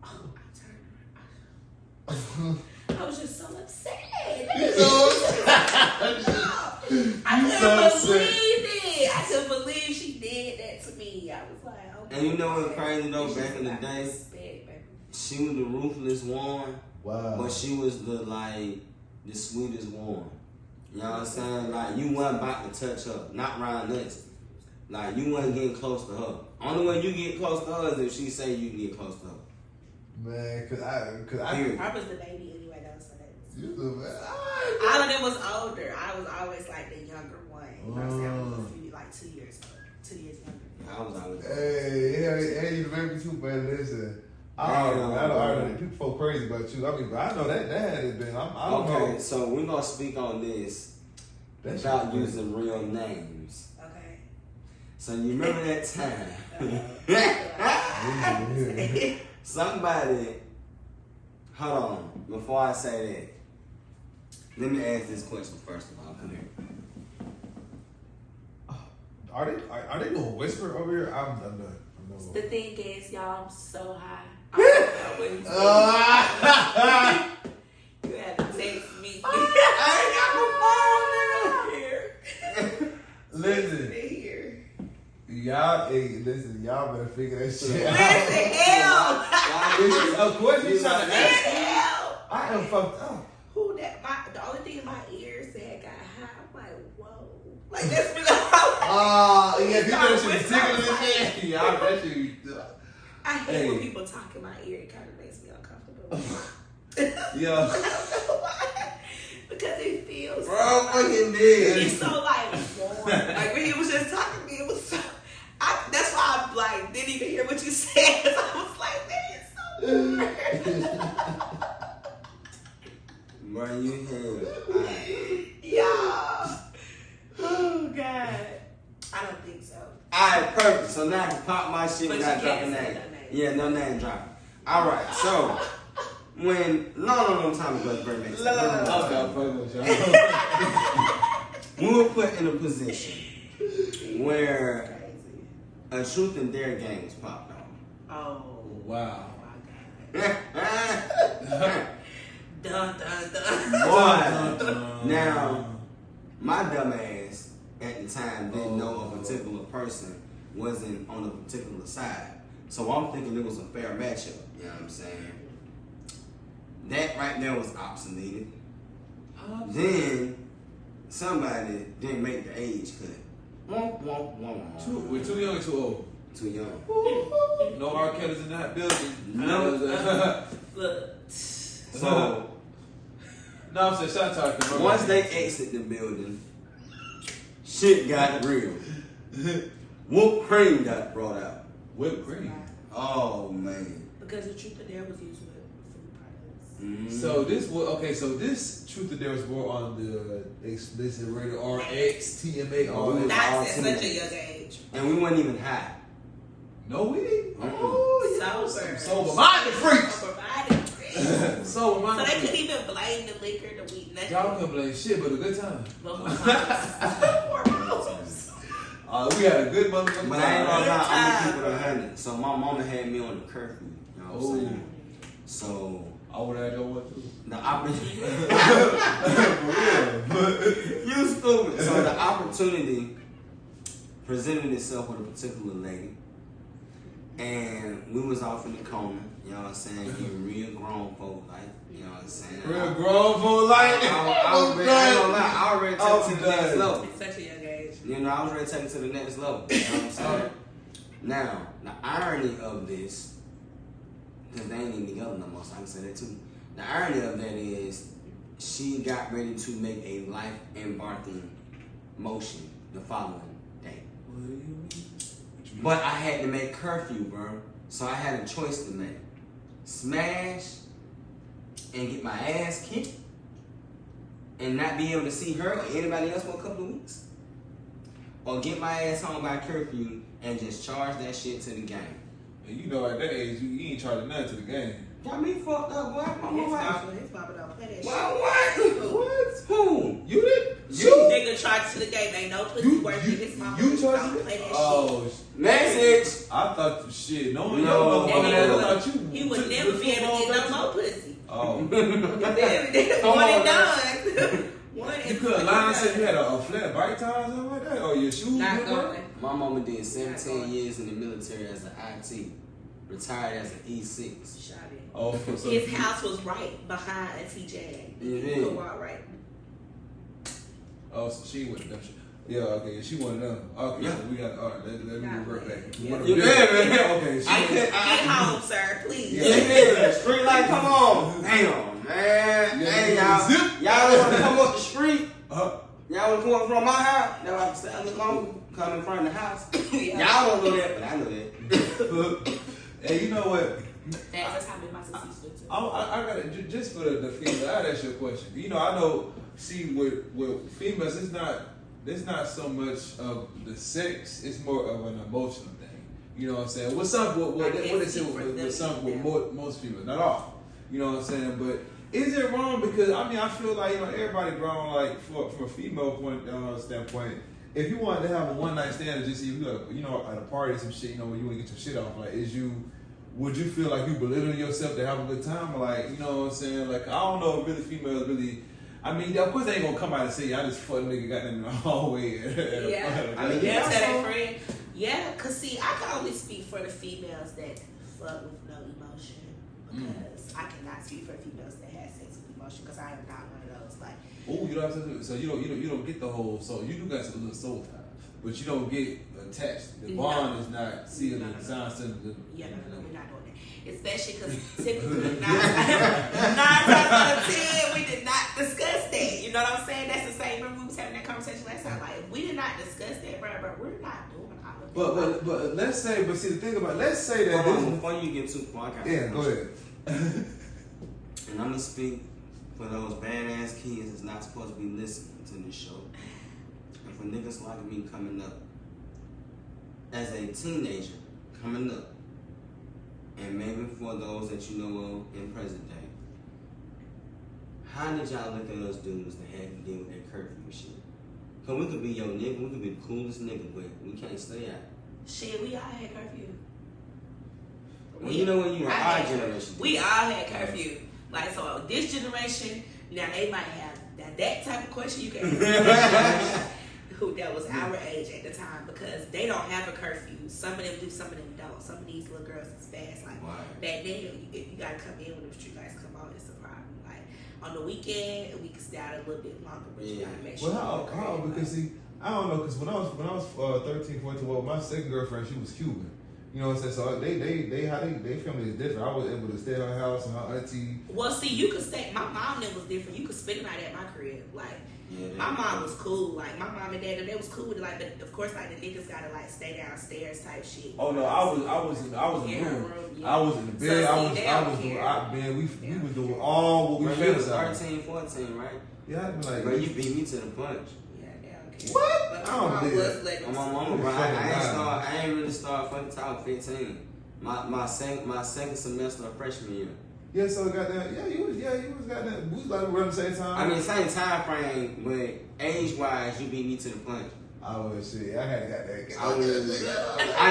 oh, I turned around. I was just so upset. I couldn't believe it. I couldn't believe she did that to me. I was like, okay. And you know what's crazy though? Back in the day, Respect, baby. she was the ruthless one, Wow. but she was the sweetest one. You know what I'm saying? Like you wasn't about to touch her, not around us. Like you wasn't getting close to her. Only way you get close to her is if she say you can get close to her. Man, cause I I was the baby anyway, though, so that was. you the man. All of them was older. I was always like the younger one. You know what I'm saying? I was a few, like 2 years old. 2 years younger. I was always. Hey, you the baby too, man. Listen, I don't know. People folk crazy about you. I mean, but I know that had been. I don't Okay, know. so we're gonna speak on this That without shit using real names. Okay. So you remember that time? Somebody, hold on, before I say that, let me ask this question first of all. Come here. Are they doing whisper over here? I'm not. The thing is, y'all, I'm so high. You had to text me. I ain't got my phone here. Listen. Y'all better figure that shit out. Listen, Of course you trying to ask. I am fucked up. Who that? The only thing in my ear said got high. I'm like, whoa. Like, that's really yeah, people should tickle this head. Yeah, I bet you. I hate when people talk in my ear. It kind of makes me uncomfortable. Yeah. Because it feels Bro, fucking did. It's so like warm. Like when he was just talking to me, it was so. That's why I like didn't even hear what you said. I was like, man, it's so warm. Bro, you hell. Yeah. Oh God. I don't think so. Alright, perfect. So now I can pop my shit But without you dropping can't say name. no name. Yeah, no name dropping. Alright, so when long time ago, we were put in a position where a truth and dare game was popped on. Oh wow. my God. Dun dun dun. Boy, now my dumb ass at the time didn't know a particular person wasn't on a particular side. So I'm thinking it was a fair matchup, you know what I'm saying? That right there was obsoleted. Then somebody didn't make the age cut. We're too young or too old? Too young. No R. Kelly's in that building. No. Look. So no, I'm saying shout out to once they exit the building, shit got real. Whoop cream got brought out. Whipped cream. Oh man. Because the truth of dare was used with food products. Mm-hmm. So this was okay. So this truth or dare was more on the explicit rated RX, TMA, all that. That's at such a young age. And we weren't even high. No, we didn't. Mm-mm. Oh, Sober. sober minded freaks. Provided. Sober So minded. they couldn't even blame the liquor, the weed, nothing. Y'all couldn't blame shit, but a good time. But hormones. We had a good motherfucking But I ain't gonna lie, I'm gonna keep it 100. So my mama had me on the curfew. You know what I'm saying? So I would have done one too. the opportunity. You stupid. So the opportunity presented itself with a particular lady. And we was off in the corner, you know what I'm saying? Getting real grown folk like, you know what I'm saying? Real grown for life. I was ready, I ain't gonna lie, I was ready to take it to the next level. At such a young age. You know, I was ready to take it to the next level. You know what I'm saying? Now, the irony of this, because they ain't even together no more, so I can say that too. The irony of that is, she got ready to make a life-embarking motion the following day. What do you mean? But I had to make curfew, bro. So I had a choice to make. Smash and get my ass kicked and not be able to see her or anybody else for a couple of weeks. Or get my ass home by curfew and just charge that shit to the game. And you know at that age, you ain't charging nothing to the game. Got me fucked up, boy. My His mama. papa don't play that shit. What? What? Who? You did? Nigga charged to the game. Ain't no pussy worth it. His mama You don't charged play that Oh, Message. I thought shit. No, shit. I thought you. He would never be able to get no more pussy. Oh. One and done. One and You could lie and say you had a flat bite time or something like that? Or your shoes? Not didn't work? going. My mama did 17 years in the military as an IT. Retired as an E6. Shot it. Oh, so His house was right behind TJ. You could walk right. Oh, so she went them. Yeah, okay, she one of them. Okay, Yeah. so we got, all right, let me revert back. Yeah. One of You them. good, man? Okay, she Get home, sir, please. Yeah, street light, come on. Damn, man. Yeah, Hey, yeah. y'all. Y'all want to come up the street? Uh-huh. Y'all want to come up from my house? That's why I can stand come in front of the house. Yeah. Y'all don't know that, but I know that. Hey, you know what? That's how my sister too. I got it just for the female. I ask you a question. You know, I know. See, with females, it's not so much of the sex. It's more of an emotional thing. You know what I'm saying? What they say with some with most females, not all. You know what I'm saying? But is it wrong? Because I feel like everybody grown like from a female standpoint. If you wanted to have a one night stand, just see you at a party or some shit, when you want to get your shit off, like would you feel like you belittling yourself to have a good time? Or like, you know what I'm saying? Like, I don't know if really females really. I mean, of course they ain't gonna come out and say, I just fuck nigga got them in the hallway. Tell their friend. Yeah, cause see, I can only speak for the females that fuck with no emotion, because I cannot speak for the females that have sex with emotion, because I am not one of those. Like, oh, you don't have to. So you don't get the whole soul. You do got a little soul ties, but you don't get attached. The bond is not sealed and signed. No, we're not doing that. Especially because typically 9 times out of 10 we did not discuss that. You know what I'm saying? That's the same. Remember we was having that conversation last time. Like, if we did not discuss that, bro, we're not doing all of that. But let's say. But see, the thing about let's say that before you get too far, go ahead. And I'm gonna speak for those badass kids that's not supposed to be listening to this show. And for niggas like me coming up as a teenager, coming up, and maybe for those that you know of in present day, how did y'all look at us dudes that had to deal with that curfew shit? Cause we could be your nigga, we could be the coolest nigga, but we can't stay out. Shit, we all had curfew. Well, you know when you were our generation. We all had curfew. Like, so this generation, now they might have that type of question you can ask who that was our age at the time, because they don't have a curfew. Some of them do, some of them don't. Some of these little girls is fast. Like, back then, if you gotta come in when the street lights come on, it's a problem. Like, on the weekend, we can stay out a little bit longer, but you gotta make sure. Well, how? Because see, I don't know, because when I was 13, 14, well, my second girlfriend, she was Cuban. You know what I'm saying? So they family is different. I was able to stay at her house and her auntie. Well, see, you could stay. My mom, that was different. You could spend the night at my crib. Like, my mom was cool. Like, my mom and dad, they was cool with it. Like, but of course, like, the niggas gotta like stay downstairs type shit. Oh no, I was in the room. Yeah. I was in the bed. We was doing all what we fantasized. 13, 14, right? Yeah, I'd be like, bro, you beat me to the punch. What? But I don't believe my mama, bro. I ain't really start fucking talk 15. My second semester of freshman year. Yeah, so got that. Yeah, you was got that. We was like around the same time. I mean, same time frame, but age wise, you beat me to the punch. I was shit. I had got that. I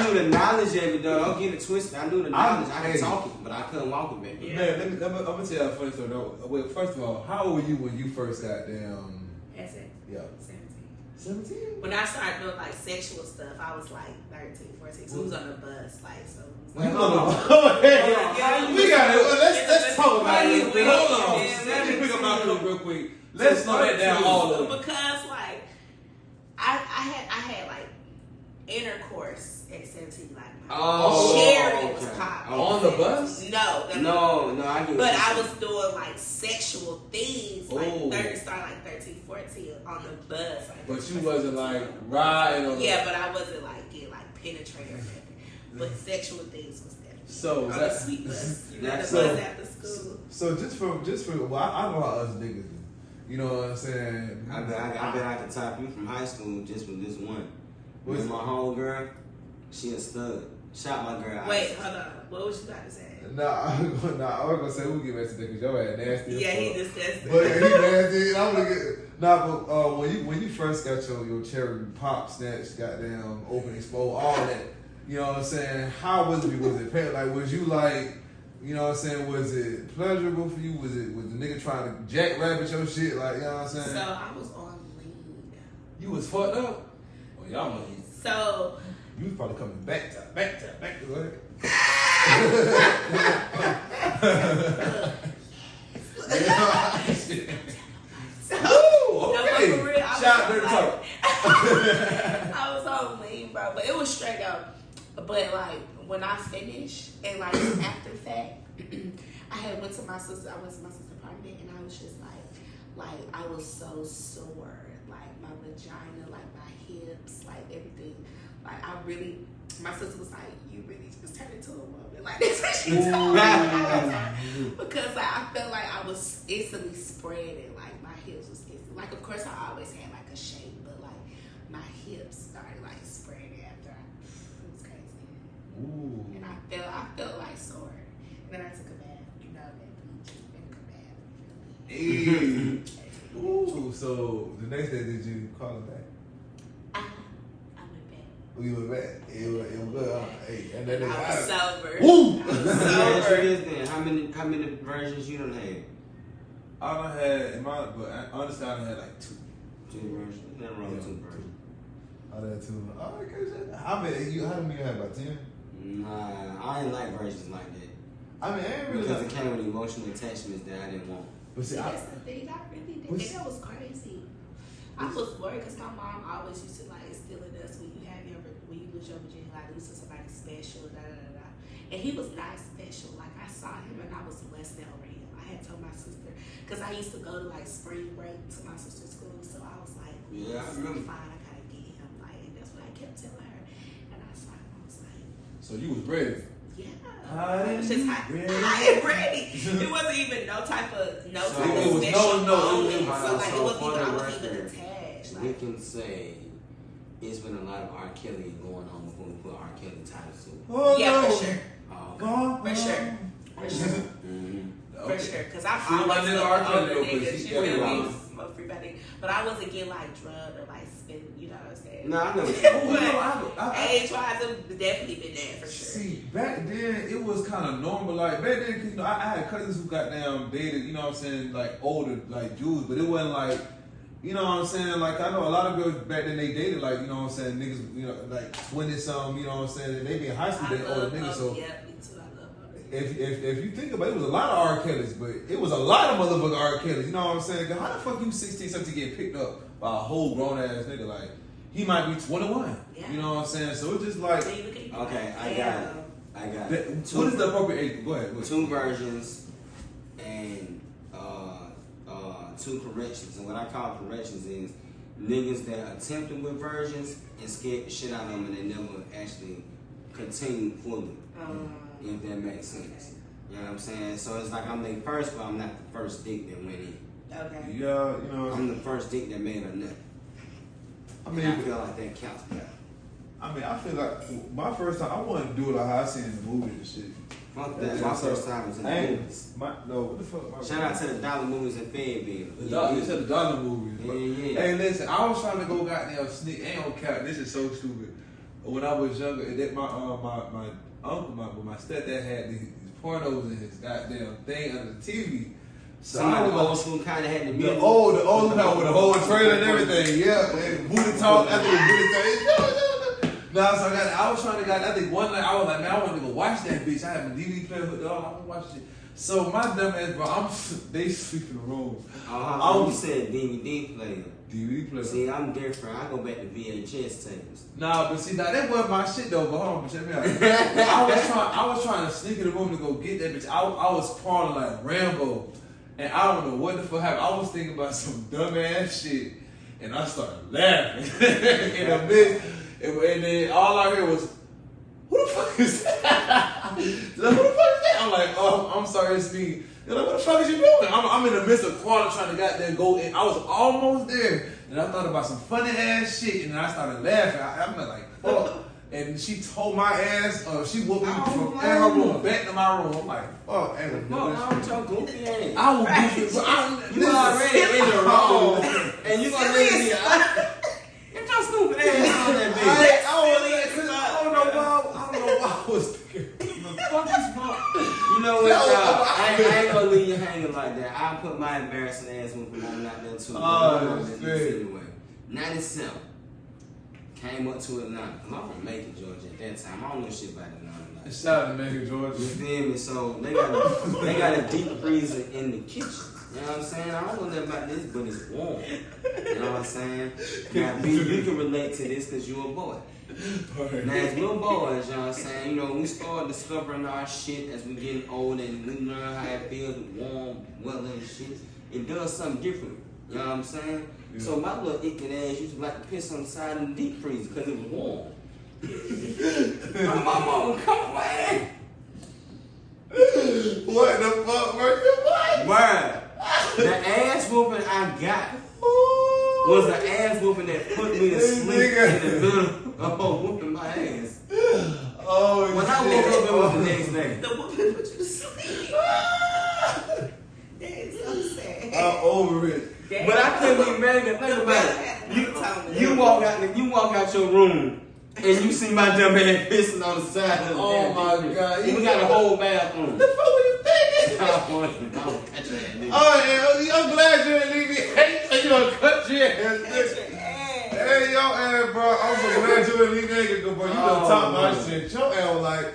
knew the knowledge of it though. Don't get it twisted. I knew the knowledge. I could talk it, but I couldn't walk it back. Yeah. Man, I'm gonna tell you a funny story. No, well, first of all, how old were you when you first got down? Yeah. 17? When I started doing like sexual stuff, I was like 13, 14. So it was on the bus, like so. We got it. Let's talk about it real quick. Hold on. Let me pick up my clip real quick. Let's slow that down all over. Because like I had like intercourse at 17, like sharing was popping. On the bus? No, I get. But I was doing like sexual things, like 13, 14 on the bus. Like, but you wasn't like riding on. Yeah, but I wasn't like getting like penetrated or nothing. But sexual things was definitely. So on the sweet bus. You know, the bus after school. So just for well, I know how us niggas do. You know what I'm saying? I bet I could top you from high school just with this one. With my homegirl, she a stud. Shot my girl. Wait, hold on. What was you about to say? I was gonna say we'll get back to that because your ass nasty. Yeah, he just nasty. But he nasty. I'm gonna get but when you first got your cherry pop snatch, goddamn open expo, all that. You know what I'm saying? How was it? Was it like? Was you like? You know what I'm saying? Was it pleasurable for you? Was the nigga trying to jackrabbit your shit? Like, you know what I'm saying? So I was on lean. You was fucked up? Well, y'all know. So you was probably coming back to what? Okay. Shout out to talk. I was on lean, bro, but it was straight up. But like when I finished and like after the fact, I went to my sister's apartment and I was just like I was so sore, like my vagina, like my hips, like everything. Like my sister was like, you really just turned into a woman. Like that's what she told me. Because like I felt like I was instantly spreading, like my hips was instantly, like of course I always had like a shape, but like my hips started like spreading after it was crazy. Hey. Ooh, so the next day, did you call him back? I went back. We went back. It was good. Hey, and then I was sober. Woo! How many versions you done had? I done had, but honestly, I done had like two. Two versions? Nothing wrong with two versions. I done two. Oh, okay. How many you had? About 10? Nah, I didn't like versions like that. I mean, I ain't really because it came with emotional attachments that I didn't want. But see, that's the thing. I really did. And that was crazy. I was worried because my mom always used to like instill in us when you lose your virginity, like lose to somebody special, da da da da. And he was not special. Like I saw him and I was less than over him. I had told my sister because I used to go to like spring break to my sister's school, so I was like, yeah, I remember. Fine, I gotta get him. Like, and that's what I kept telling her. And I saw him. I was like, so you was ready. yeah. I was just ready. It wasn't even no type of special. So like it wasn't even I was even attached. We can say it's been a lot of R. Kelly going on before we put R. Kelly titles to it. Oh, yeah, no. for sure. Okay. For sure. For sure. For sure. Because I'm always R. Kelly older niggas. You feel me? Smoke free body. But I wasn't getting like drugged or like spin. You know what I'm saying? No, I know. But age-wise, it definitely been there for sure. See, back then it was kind of normal. Like back then, you know, I had cousins who got down dated. You know what I'm saying? Like older, like Jews, but it wasn't like. You know what I'm saying? Like, I know a lot of girls back then, they dated, like, you know what I'm saying, niggas, you know, like 20-something, you know what I'm saying? And they be in high school, they older niggas, so. Yeah, me too, I love older. If you think about it, it was a lot of R. Kellys, but it was a lot of motherfucking R. Kellys, you know what I'm saying? How the fuck you 16, 17 getting picked up by a whole grown-ass nigga? Like, he might be 21, yeah. You know what I'm saying? So it's just like. Okay, I got it. What is the appropriate age? Go ahead. Two versions and two corrections. And what I call corrections is niggas that attempted with versions and scared the shit out of them and they never actually continued fully. If that makes sense. You know what I'm saying? So it's like I'm the first, but I'm not the first dick that went in. Okay. Yeah, you know. I'm the first dick that made a nut. I mean, I feel like that counts. I mean, I feel like my first time, I wanted to do it like how I seen in the movies and shit. Fuck that. My first time was in the movies. No, what the fuck? Shout out to the dollar movies and Fayetteville. You said the dollar movies. Yeah. Hey, listen, I was trying to go goddamn sneak. Ain't no cap. This is so stupid. When I was younger, my uncle, my stepdad had these pornos in his goddamn thing under the TV. So I was old school kind of had the music. The old kind with the whole trailer and everything. Yeah, and booty talk after the booty talk. No, so I was trying to I think one night I was like, man, I want to go watch that bitch. I have a DVD player hooked up. I want to watch it. So my dumb ass, bro, they sleep in the room. You said DVD player. DVD player. See, I'm different. I go back to VHS tapes. Nah, but see, that wasn't my shit though. But hold on, check me out. I was trying to sneak in the room to go get that bitch. I was crawling like Rambo, and I don't know what the fuck happened. I was thinking about some dumb ass shit, and I started laughing in the midst. And then all I heard was, who the fuck is that? Who the fuck is that? I'm like, oh, I'm sorry, it's me. They're like, what the fuck is you doing? I'm in the midst of crawling trying to goddamn go in. I was almost there. And I thought about some funny ass shit. And then I started laughing. I'm like, fuck. And she told my ass, she whooped me from in her room back to my room. I'm like, fuck. I was your goofy ass. I was goofy. But you already in the wrong. And you gonna leave me. Get your stupid ass on that bitch. I don't know why I was thinking. You know what, y'all? I ain't gonna leave you hanging like that. I'll put my embarrassing ass whooping on out there too. Anyway, 97. Came up to Atlanta. I'm from Macon, Georgia at that time. I don't know shit about Atlanta. Shout out to Macon, Georgia. You feel me? So they got a deep freezer in the kitchen. You know what I'm saying? I don't know nothing about this, but it's warm. You know what I'm saying? Now, B, you can relate to this because you're a boy. Now, as little boys, you know what I'm saying? You know, we start discovering our shit as we getting older and we learn how it feels with warm weather and shit. It does something different. You know what I'm saying? Yeah. So my little icky ass used to like to piss on the side of the deep freezer because it was warm. My mama, come away. What the fuck, Varci? Word. The ass whooping I got was the ass whooping that put me to sleep in the middle of whooping my ass. Oh, when I woke up, it was the next day. The whooping put you to sleep. That is so sad. I'm over it. But I couldn't be mad at think about it. You walk out your room and you see my dumb ass pissing on the side of the Oh my God. We got a whole bathroom. The fuck were you thinking? Oh, yeah, I'm glad you didn't leave me. Hey, you gonna cut your ass. Hey, yo, ass, bro. I'm so glad you didn't leave me, bro. You done top my shit. Your ass was like,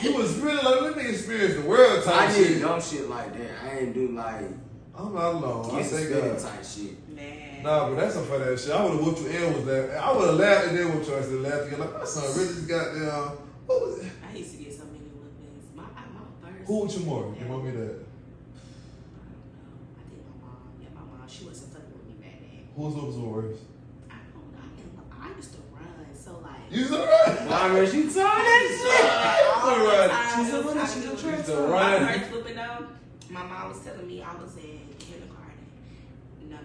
you was really like, let me experience the world type shit. I did dumb shit like that. I ain't do like. I'm not alone. I say God. Type shit. Man. Nah, but that's some funny ass shit. I would have whooped your ass was laughing. I would have laughed and then whooped your ass and laughed. Like, my son really just got down. What was it? I used to get so many whippings. My first. Who with you more? Your mommy that? I think my mom. Yeah, my mom. She wasn't fucking with me back then. Who's worse? I don't know. I used to run. So like. You used to run? Why was she talking that shit? All right. She's a runner. She's a track star. My first whooping though, my mom was telling me I was in kindergarten. No,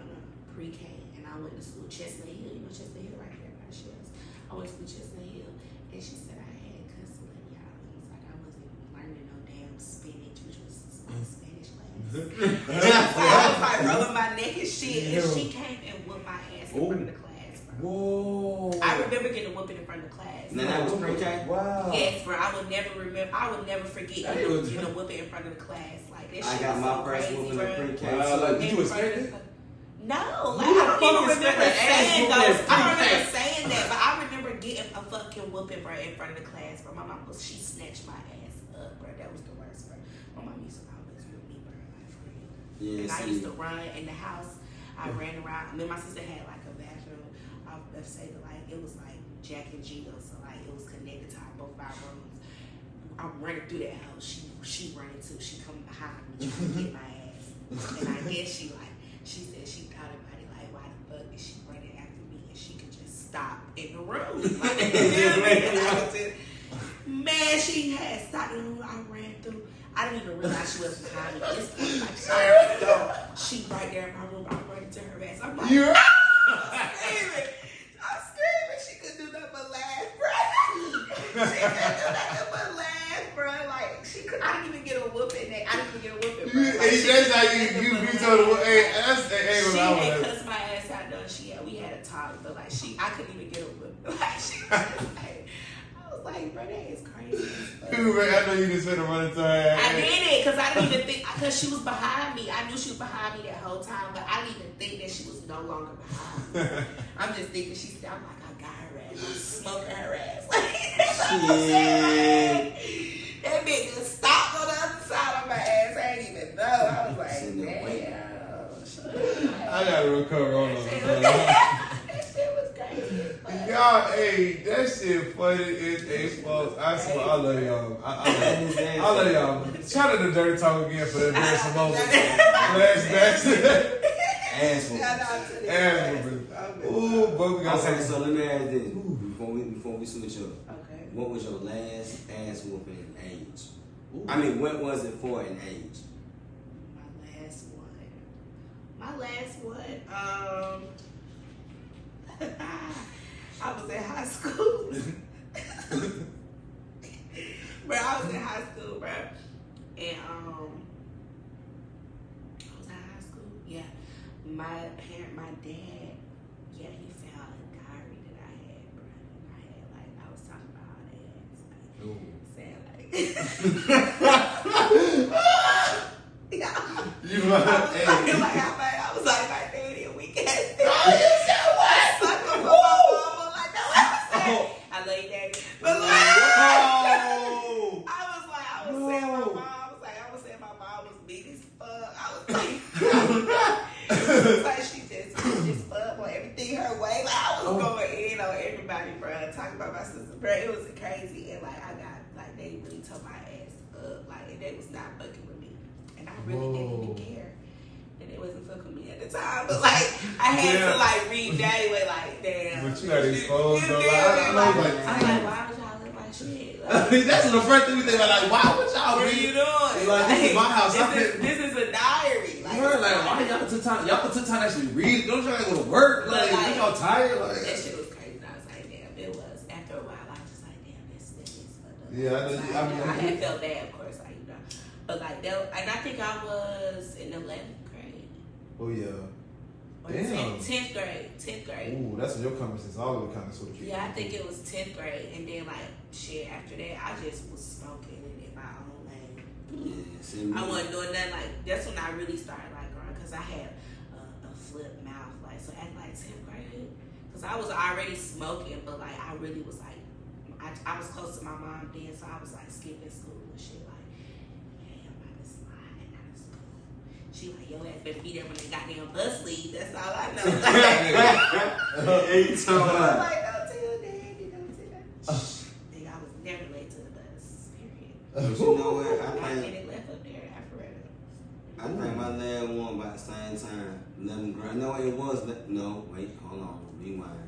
pre-K, and I went to school Chestnut Hill. You know Chestnut Hill right there by Shells. I went to school Chestnut Hill, and she said I had cussing with y'all. It was like I wasn't learning no damn spinach, which was my Spanish class. I was like rubbing my neck and shit, and she came and whooped my ass in front of the class, bro. Whoa. I remember getting a whooping in front of the class. Now that was pre-K? Wow. Yes, bro. I would never forget getting a whooping in front of the class. Like that shit I got was my so first crazy, whooping bro. in pre-K. Wow, like, did you expect it? No, like Who I the don't fuck even expect remember an ass saying whooping those. in I don't remember pre-K? saying that, but I remember getting a fucking whooping, bro, in front of the class, bro. My mom she snatched my ass up, bro. That was the worst, bro. My mom used to always whip me, bro, like for real. Yeah, And I used to run in the house. I ran around. And then my sister had like a bathroom. Let's say that like it was like Jack and Jill, so like it was connected to both our rooms. I'm running through that house. She running too. She come behind me trying to get my ass. And I guess she said she thought about it like, why the fuck is she running after me and she could just stop in the room? Like, man, she had stopped in the room. I ran through. I didn't even realize she was behind me. It's like she right there in my room. I'm running to her ass. I'm like, I'm screaming. She couldn't do nothing but laugh, bro. She couldn't do nothing but laugh, bro. Like I didn't even get a whooping. I didn't even get a whooping, bro. Like, that's how you told her. Hey, that's she had cussed my ass out though. We had a talk, but like I couldn't even get a whooping. Like she was like, I was like, bro, that is crazy. I know you just finna run into her ass. I did it because I didn't even think because she was behind me. I knew she was behind me that whole time, but I didn't even think that she was no longer behind me. I'm just thinking I'm like, I got her ass. I'm smoking her ass. Like, that bitch just stopped on the other side of my ass. I didn't even know. I was like, damn. I gotta recover on That shit was crazy. Y'all, hey, that shit funny as a fuck. I swear, I love y'all. I love y'all. Shout out to Dirty Talk again for that very moments. Flashbacks. Ass whooping. Ooh, but we got Okay, so let me ask this before we switch up. Okay. What was your last ass whooping age? Ooh. I mean, what was it for in age? My last one. I was in high school. Bro, I was in high school, bro. And I was in high school. Yeah. My dad, yeah, he found a diary that I had, bro. And I was talking about all that. Saying You like, I was like, my daddy, and we can't stand it. I love you, daddy. But like, I was saying my mom was big as fuck. I was like, she just fucked on everything her way. Like I was going in on everybody, bro. Talking about my sister, bro. It was crazy, and like I got like they really tore my ass up, like and they was not fucking with me, and I really didn't even care. And they wasn't fucking with me at the time, but like I had to like reevaluate, like damn. But you got exposed though. I'm like, why would y'all look like shit? Like, that's the first thing we think about. Like, why would y'all what are be? you doing? Like, this is my house. This is a diary. Like, why y'all took time? Y'all took time to actually read it. Don't try to go to work. Like y'all tired. Like that shit was crazy. I was like, damn. It was after a while. I was just like, damn, this is fucked up. Yeah, I had felt bad, of course, like you know, but like that, and I think I was in 11th grade. Oh yeah. Or Damn. 10th grade. 10th grade. Ooh, that's when your conversations all of the kind of sort of shit. Yeah, I think it was 10th grade, and then like shit after that, I just was smoking in my own lane. Yeah, I wasn't doing nothing like. That's when I really started like growing, because I had a flip mouth, like so at like 10th grade, because I was already smoking, but like I really was like, I was close to my mom then, so I was like skipping school and shit like, hey, I'm about to slide out of school. She like, yo ass better be there when they goddamn bus leave. That's all I know. Ain't so I'm like, don't tell daddy, don't tell daddy. Nigga, I was never late to the bus, period. But you know what? I get left up there after it. I think my last one about the same time. 11th grade. No, it was. No, wait, hold on. Rewind.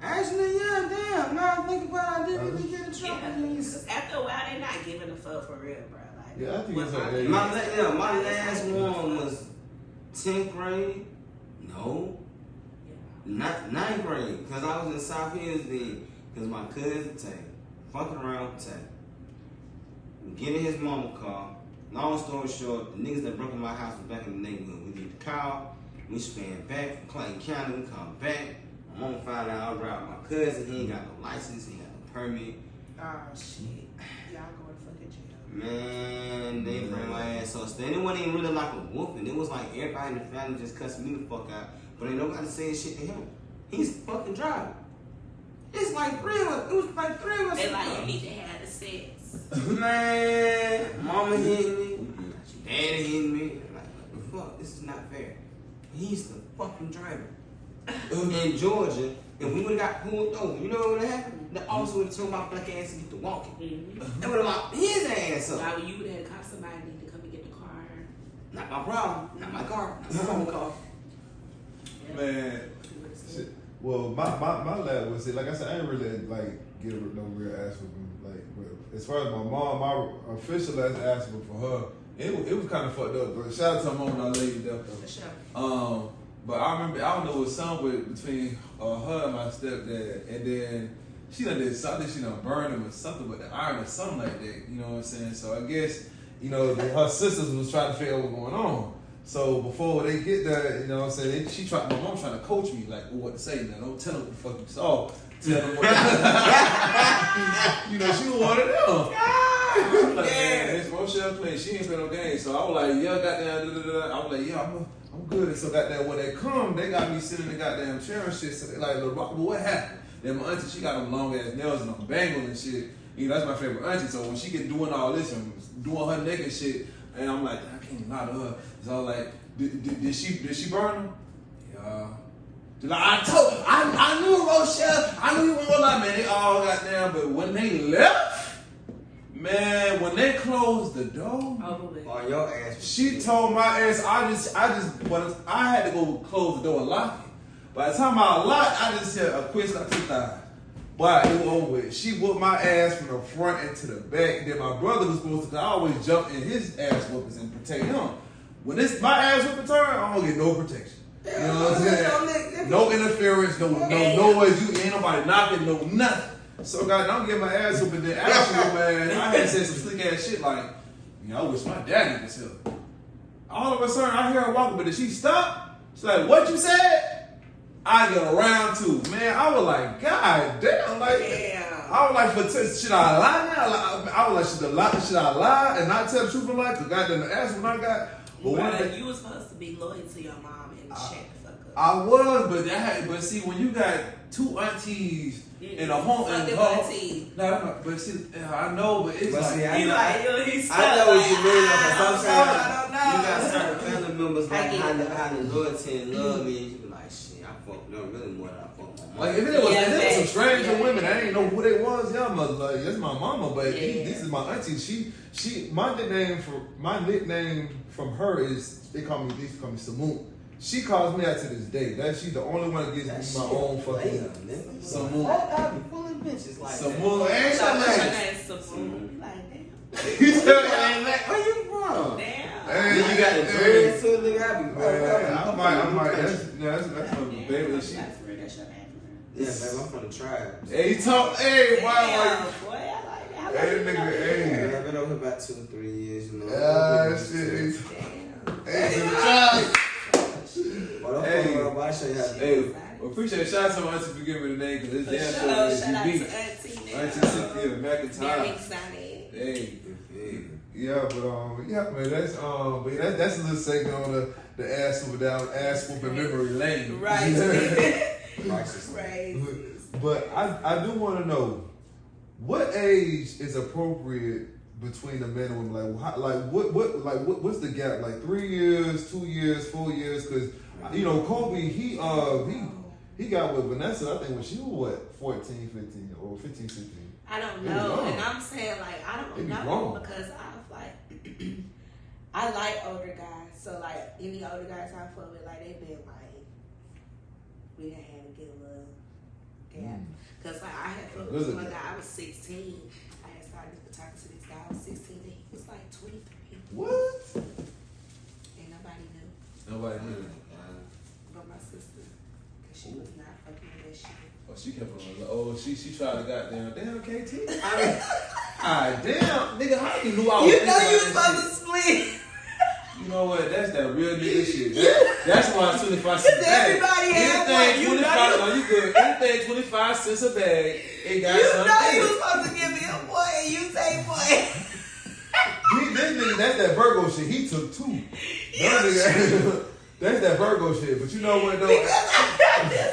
Actually, yeah, damn. Now I think about it, I didn't really get in trouble. Yeah, because after a while, they're not giving a fuck for real, bro. Like, Yeah, I think it's my last one was 10th grade. No. Not 9th grade. Because I was in South Hills then. Because my cousin Tay, fucking around with Tay, getting his mama car. Long story short, the niggas that broke in my house was back in the neighborhood. We did the car, we span back from Clayton County, we come back. My mama found out I was riding with my cousin. He ain't got no license, he ain't got no permit. Oh shit. Y'all going to fucking jail. Man, they bring my ass up. And it wasn't even really like a whooping. It was like everybody in the family just cussing me the fuck out. But ain't nobody saying shit to him. He's fucking driving. It's like 3 of us. It was like 3 of us. They like, you need to have the sex. Man, mama hit me, daddy hit me. Like, what the fuck? This is not fair. He's the fucking driver. In Georgia, if we would have got pulled over, you know what would have happened? The officer would have told my black ass to get to walking. They would have locked his ass up. Now, you would have called somebody to come and get the car. Not my problem. Not my car. Not my own car. Man, shit. Well, my lad was it. Like I said, I ain't really like get no real ass whooping. Like, as far as my mom, my official last ass whooping for her, it was kind of fucked up. But shout out to my mom and I laid up though. For sure. But I remember, I don't know, it was something between her and my stepdad, and then she done did something, she done burned him or something with the iron or something like that, you know what I'm saying? So I guess, you know, her sisters was trying to figure out what's going on. So before they get there, you know what I'm saying, my mom trying to coach me, like, what to say now, don't tell them what the fuck you saw. Tell them what you know, she was one of them. Like, man, it's Rochelle playing, she ain't play no games. So I was like, yeah, goddamn, I was like, yeah, I'm good. And so goddamn, when they come, they got me sitting in the goddamn chair and shit. So they like, look, but what happened? Then my auntie, she got them long ass nails and them bangles and shit. You know, that's my favorite auntie. So when she get doing all this and doing her naked shit, and I'm like, I can't lie to her. So I was like, did she burn them? Yeah. Like, I knew Rochelle. I knew you were gonna lie, man. They all got down, but when they left, man, when they closed the door, on your ass. she told my ass, I had to go close the door and lock it. By the time I locked, I just said a quick slap to the thigh. But it was over with. She whooped my ass from the front and to the back. Then my brother was supposed to, I always jump in his ass whoopings and protect him. When my ass whooping turn, I don't get no protection. You know what I'm saying? No interference, no noise. You ain't nobody knocking, no nothing. So God, I'm getting my ass whooping. Then actually, man, I had said some slick ass shit like, you know, I wish my daddy was here. All of a sudden, I hear her walking, but did she stop? She's like, what you said? I get around to, man. I was like, God damn, like, I was like, should I lie now? I was like, should I lie and not tell the truth and lie? Cause goddamn, the ass when I got. But you was supposed to be loyal to your mom and shut the fuck up. I was, but see, when you got two aunties in a home and but see, I know, but it's like, I know what you mean. Sometimes you got certain family members like how the loyalty and love is. Really more than I fuck my mom. Like if it was some stranger women, I ain't know who they was. Yeah, like that's my mama, but this is my auntie. She my nickname from her is they used to call me Samoon. She calls me out to this day. She's the only one that gives me my own fucking Samoon. I be pulling bitches like Samoon. Ain't her name Samoon. Like damn. You tell me where you from? Damn. Hey, you got the dreads too, nigga. I might. That's my baby. That's your name. Yeah, baby, I'm from the tribe. Hey, boy, I like that. hey, nigga, hey. over here about 2 or 3 years, you know. Shit. Damn. Hey, I'll show you how to do Hey, it. appreciate it. Shout out to my auntie for giving me the name because it's damn Shout out to sure Auntie. Auntie Cynthia Very McIntyre. excited. Hey. yeah, man, that's a little segment on the ass whooping memory lane. Right. Righteous. Right. But I do want to know what age is appropriate between the men and women. What's the gap? Like 3 years, 2 years, 4 years? Because Kobe, he got with Vanessa. I think when she was 14, 15, or 15, 16. I don't know, and I'm saying I don't know because I like older guys. So any older guys I fuck with, they been we done had to get a little gap. Cause I had fucked with one guy. I was 16. I had started talking to this guy. I was 16, and he was 23. What? And nobody knew. Nobody knew. But my sister, cause she was not fucking with that shit. Oh, she kept on. She tried to damn KT. Damn, nigga, how you knew I was? You know you was supposed to split. You know what? That's that real nigga shit. That's why 25 cents a bag. Everybody had one. You good. Anything 25 cents a bag, it got something. You know you was supposed to give me a boy and you take boy. This nigga, that's that Virgo shit. He took 2. That's that Virgo shit. But you know what though? Because I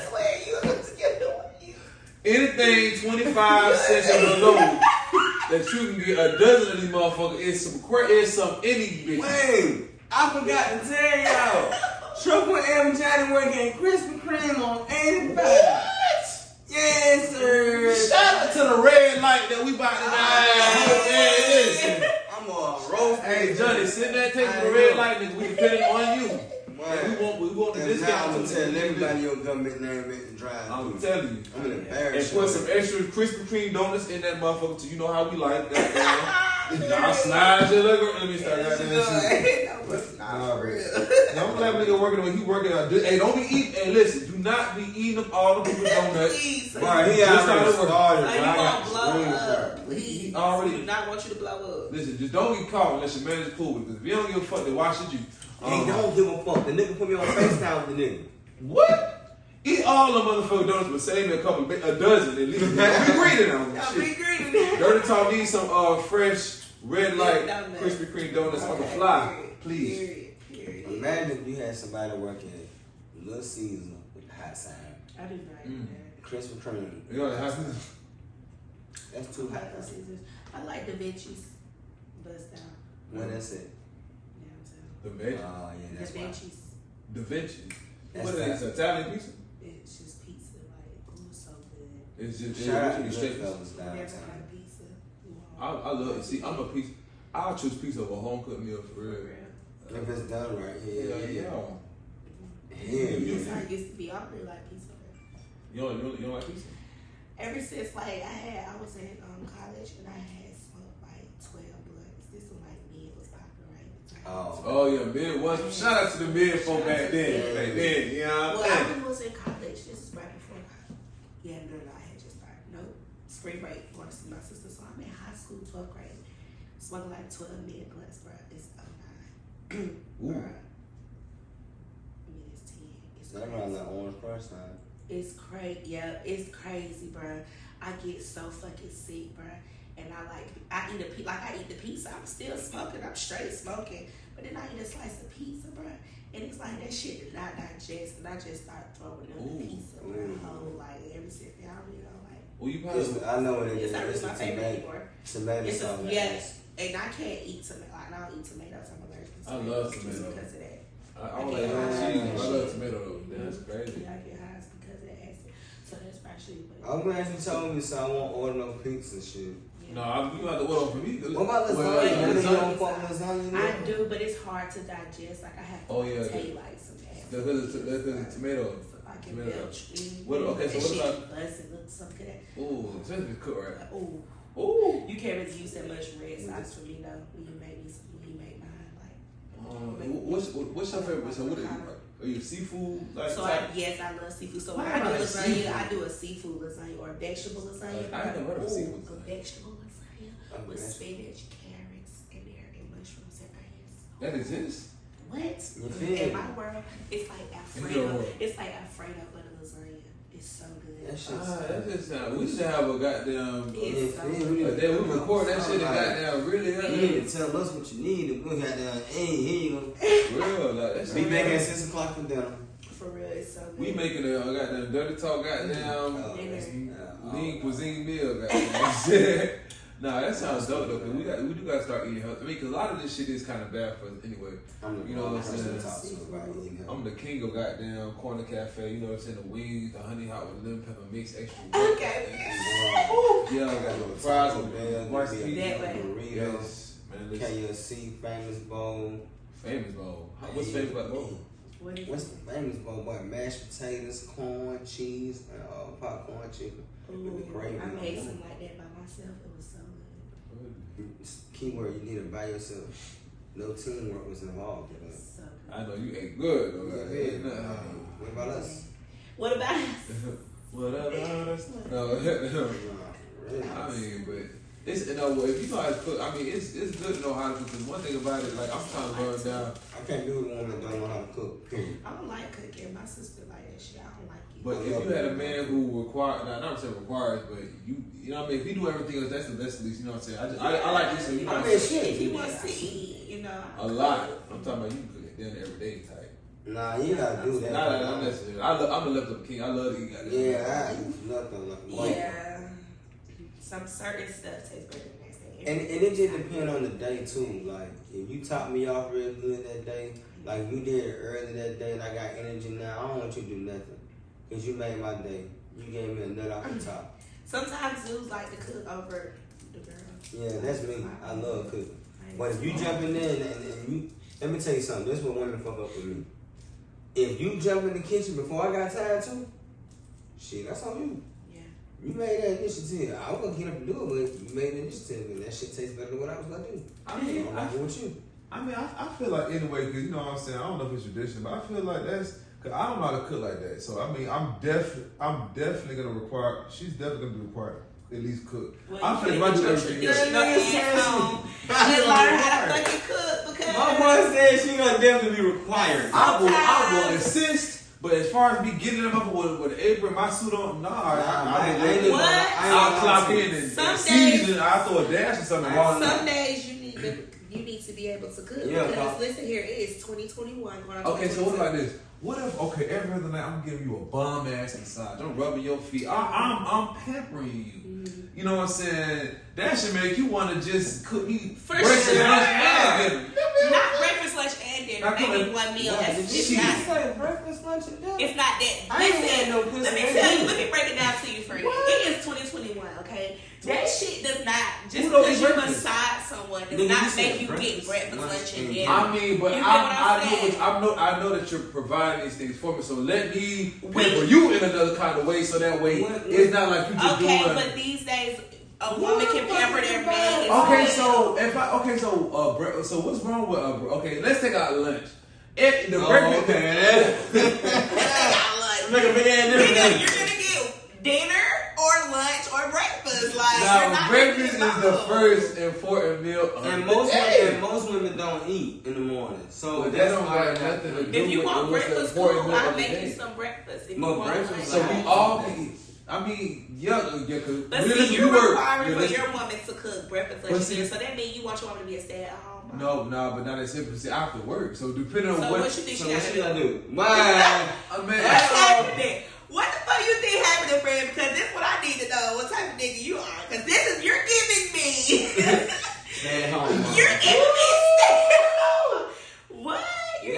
swear you was to give me one. Anything 25 cents and below that you can get a dozen of these motherfuckers is some any bitch. Wait, I forgot to tell y'all. Triple M Johnny working Krispy Kreme on 85. What? Yes, sir. Shout out to the red light that we about to Listen, I'm a roast. Hey Johnny, sit there and take the red light, nigga. We depending on you. We want the and discount. now I'm gonna tell everybody your government name at the drive. I'm telling you. I'm embarrassed. And put some extra Krispy Kreme donuts in that motherfucker so you know how we like that. I'll slide your leg. Let me start that shit. Nah, for real. I'm glad nigga working when he working out. Hey, don't be eating. Hey, listen, do not be eating up all the people's donuts. Right, he already started. You gonna blow up? Please. He already do not want you to blow up. Listen, just don't get caught unless your man is cool with it. If you don't give a fuck, then why should you? He don't give a fuck. The nigga put me on FaceTime with the nigga. What? Eat all the motherfucking donuts, but save me a dozen at least. Don't be greedy now. Y'all be greedy. Dirty Talk needs some fresh red light Krispy Kreme donuts on the fly, please. Period. Imagine if you had somebody working at Little Caesar with the hot sign. I do not do that. Krispy Kreme. You know the hot sign? That's too hot. I like the Varci bust down. When that's it? The veggies. Oh, yeah, that's the why. Varci. The veggies. That's What is it? Italian pizza? It's just pizza, so good. It's just Shout out to it's straight pizza. Goodfellas Never downtown. had pizza. I love it. See, I'm a pizza. I'll choose pizza over a home cooked meal for real. If it's done right, yeah. Yes, I used to be. I really like pizza. You don't like pizza? Ever since I was in college and I had smoked 12 blunts. This was mid was popular, right? Oh yeah, mid was. Shout out to the mid folk back then. Back then, you know what I'm saying? I was in college. This is right before college. Yeah, no, I had just started. Nope. Spring break. Going to see my sister. So I'm in high school, 12th grade. Smoking 12 mid blunts, bro. It's 09. Bruh. I mean, it's 10. It's That around that orange price time. It's crazy. Yeah, it's crazy, bro. I get so fucking sick, bro. And I eat the pizza. I'm still smoking. I'm straight smoking. But then I eat a slice of pizza, bro. And it's like that shit did not digest. And I just start throwing up the pizza, bro. Every single day, Well, you probably. I know what it is. It's not really my favorite anymore. Tomato sauce. Yes. And I can't eat tomato. I don't eat tomatoes. I'm allergic to tomatoes. I love tomatoes. Because of that. I don't like cheese. I love tomato though. That's crazy. Yeah, I get high because of that acid. So that's actually. I'm glad you told me so I won't order no pizza and shit. No, you got to order for me. What about lasagna? You don't fuck lasagna? I do, but it's hard to digest. I have to take some acid. Because of tomato. So I can belch. Okay, so what about? Bust and look something good at. Ooh, it's supposed to be cooked right. Ooh. You can't really use that much red sauce for me though. When you make mine, What's your favorite? So what are you seafood? Yes, I love seafood. So when I do lasagna, I do a seafood lasagna or a vegetable lasagna. I never heard of seafood. A vegetable lasagna with spinach, carrots, That exists? What? feel In me? my world, it's like Alfredo. It's like Alfredo butter lasagna. It's so good. That shit's That just sound. We used to have a goddamn. It's so good. We record that shit and goddamn really. You need to tell us what you need and we got down. Hey, here you go. Real, like that Be shit. back at 6 o'clock for dinner. For real, it's so good. We making a goddamn dirty talk, goddamn lean cuisine meal, goddamn. Nah, that sounds dope though. Cause we do gotta start eating healthy. I mean, cause a lot of this shit is kind of bad for us anyway. You know what I'm saying? I'm the king of goddamn corner cafe. You know what I'm saying? The wings, the honey hot with lemon pepper mix, extra. Okay. Yeah, I got the fries with Varci. That way. Yes, man. Listen. KFC, Famous Bowl. Famous bowl. What's famous about the bowl? What's the famous bowl? Boy, mashed potatoes, corn, cheese, and popcorn chicken. Ooh, With the gravy. I made something like that by myself. It was so good. Keyword, you did it by yourself. No teamwork was involved. It was so good. I know you ate good though. Yeah. What about us? What about us? What about us? No, Really? I mean, but it's if you know how to cook, I mean, it's good to know how to cook. Cause one thing about it, like I'm trying to learn down. I can't do it with a woman that don't know how to cook. Period. I don't like cooking. My sister like that shit. I don't like it. But if you had a man who requires, not saying requires, but you know what I mean. If he do everything else, that's the best. At least you know what I'm saying. I like this. So you know what I'm saying. shit. If he wants to eat, you know. A lot. I'm talking about you can cook dinner every day type. Nah, you gotta do that. Not necessarily. I'm a leftover king. I love to eat. Yeah, I eat leftover. Yeah. Some certain stuff tastes better than next thing. And it just depends on the day too. Like if you top me off real good that day, like you did it early that day, and I got energy now. I don't want you to do nothing, cause you made my day. You gave me a nut off the top. Sometimes dudes like to cook over the girl. Yeah, that's me. I love cooking. But if you jumping in and you, let me tell you something. This is what women fuck up with me. If you jump in the kitchen before I got time to, shit, that's on you. Yeah. You made that initiative. I was gonna get up and do it, but you made the initiative, and that shit tastes better than what I was gonna do. I mean, I'm not doing with you. I mean, I feel like anyway, because you know what I'm saying. I don't know if it's tradition, but I feel like that's because I don't know how to cook like that. So I mean, I'm definitely gonna require. She's definitely gonna be required at least cook. Well, I feel like I do everything else. You learn how to fucking cook because My boy said she gonna definitely be required. I will assist. But as far as me getting them up with an apron, my suit on, I'll clock in and season. I throw a dash or something. some days you need to be able to cook. Yeah, because listen here, it is 2021 going on. Okay, so what about this? What if every other night I'm giving you a bum ass massage, I'm rubbing your feet, I'm pampering you. You know what I'm saying? That should make you want to just cook me For breakfast, sure. lunch, and dinner. Not breakfast, lunch, and dinner. Maybe one meal. Breakfast, lunch, and dinner? It's not that. I ain't had no pussy. Let me tell you. Let me break it down to you for you. It is 2021. Okay, that shit does not just because you massage someone does not make you get breakfast, lunch, and dinner. I mean, but You I know that you're providing these things for me. So let me pamper you in another kind of way, so that way it's not like you just doing. Okay, but these days a woman can pamper their man. So what's wrong with okay? Let's take out lunch. Breakfast. Make a big ass You're gonna get dinner or lunch or breakfast. Like Now, breakfast is the first important meal of And most women don't eat in the morning. So But that's that don't why got nothing to do if you with want what's the breakfast, important cool. meal I'll of the make you day. some breakfast. If you More want breakfast, lunch. So we all can eat. I mean, But see, you're requiring for your woman to cook breakfast, lunch, and dinner. So that means you want your woman to be a stay-at-home mom. No, but not as simple. See, after work. So depending on So what what you think So she what gotta she do? gotta do? Why? What's happening? What the fuck you think happening, friend? Because this is what I need to know. What type of nigga you are? Because you're giving me. Stay at home. You're giving me stay-at-home. What?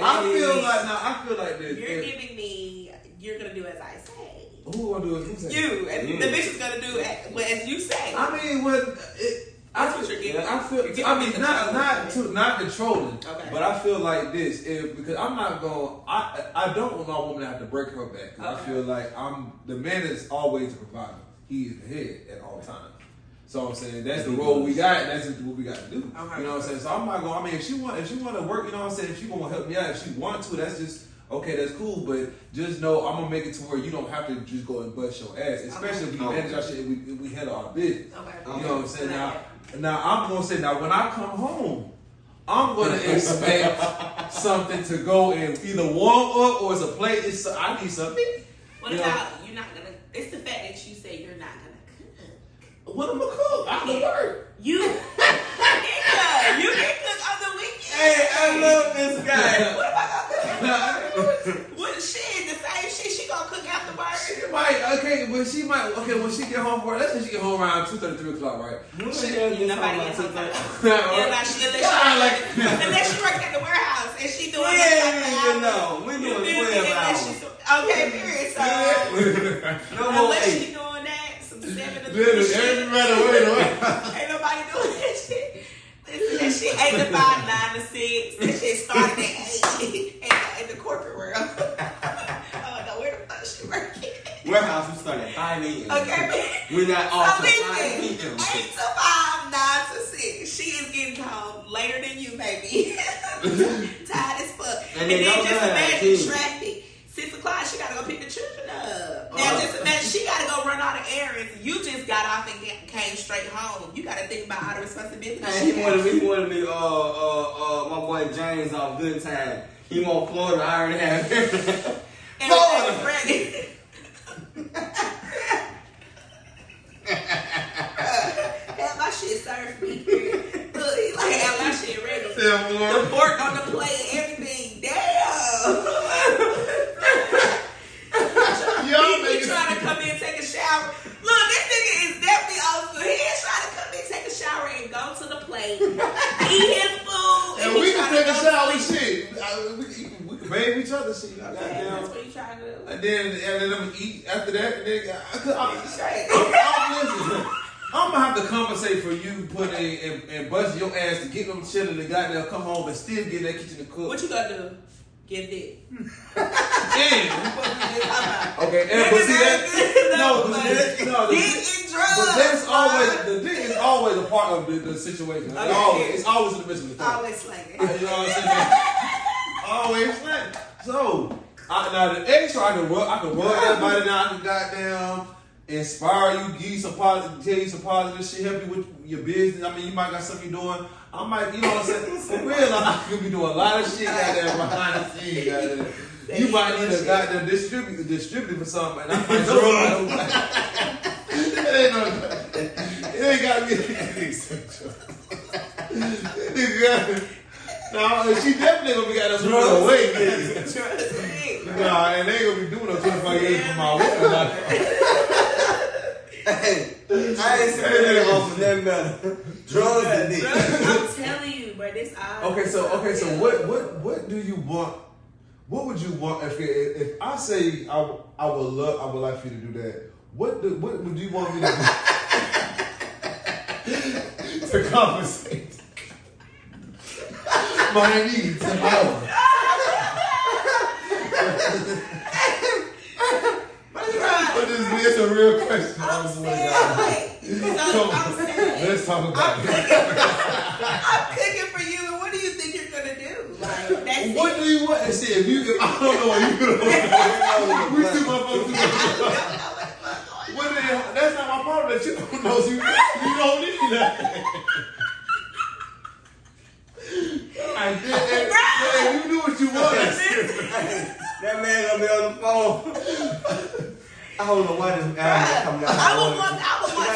I feel like this. You're giving me. You're gonna do as I say. Who gonna do it? Who say? You and the bitch is gonna do as you say. I mean, That's what you're giving. not controlling, Okay. but I feel like this because I'm not going. I don't want my woman to have to break her back. 'Cause I feel like the man is always a provider. He is the head at all times. So I'm saying that's the role we got. That's what we got to do. Okay. You know what I'm saying? So I'm not going. I mean, if she want to work, you know what I'm saying? If she want to help me out, if she want to, that's just. Okay, that's cool, but just know I'm gonna make it to where you don't have to just go and bust your ass, especially if we manage our shit and we handle our business. Okay. You know what I'm saying? Now I'm gonna say when I come home, I'm gonna expect something to go and either warm up or it's a plate. I need something. What about you're not gonna? It's the fact that you say you're not gonna cook. What am I cook? I'm gonna work. You can cook on the weekend. Hey, I love this guy. What am I gonna cook? What shit? The same shit she gonna cook after work? She might, when she get home for let's say she get home around 2:30, 3 o'clock, right? Nobody gets home. Unless she works at the warehouse and she doing We doing 12 hours. Okay, period. So No more unless 8. she doing that, some 7 to 3 Literally, shit. wait. Ain't nobody doing that shit. Listen, that shit 8 to 5, 9 to 6. That shit started at 8 in the corporate world. I don't know where the fuck she working. Warehouse, we start at 5 a.m. Okay, We're not so off till 5 listen, 8 p.m. to 5, 9 to 6. She is getting home later than you, baby. Tired as fuck. And then just imagine traffic. 6 o'clock, she gotta go pick the children up. Now just imagine she gotta go run all the errands. You just got off and came straight home. You gotta think about all the responsibilities. Hey, he wanted me, my boy James off Good Time. He want Florida, I already have it. Florida! Have my shit served me. Look, he like have my shit ready. The pork on the plate and everything. Damn. He trying to come in and take a shower. Look, this nigga is definitely old school. He is trying to come in, take a shower, and go to the plate, eat his food, And we can take a shower and shit. We can bathe each other shit. That's what you trying to do. And then I'm gonna eat after that. And then I'm gonna have to compensate for you putting and busting your ass to get them children to goddamn come home and still get in that kitchen to cook. What you gonna do? Get dick. Okay, but see that? Dick and drugs. But that's always the dick is always a part of the situation. Okay. It's always in the midst of the thing. Always slanging. You know what I'm saying? Always slanging. So now the extra I can rub that body down. I can goddamn inspire you, give you some positive, tell you some positive shit, help you with your business. I mean, you might got something you're doing. I might, you know what I'm saying? For real, I could be doing a lot of shit goddamn behind the scenes. Goddamn. You might need a goddamn distributor for something. And I might it ain't gotta be. No, she definitely gonna be got us run away. Nah, and they ain't gonna be doing no 25 years from my woman. Hey, I ain't seen that off of that better. Drugs and dick. I'm telling you, bro, this all. Okay, so what do you want? What would you want if I say I would like for you to do that? What would you want me to do to compensate my needs and hours? But it's a real question. Let's talk about it. I'm cooking for you, and what do you think you're gonna do? Like, that's what do you want? And see, if I don't know what you're gonna do. We see my folks. That's not my problem. That you don't know. You don't need that. You do what you want. That man gonna be on the phone. I don't know why this guy coming out. I would want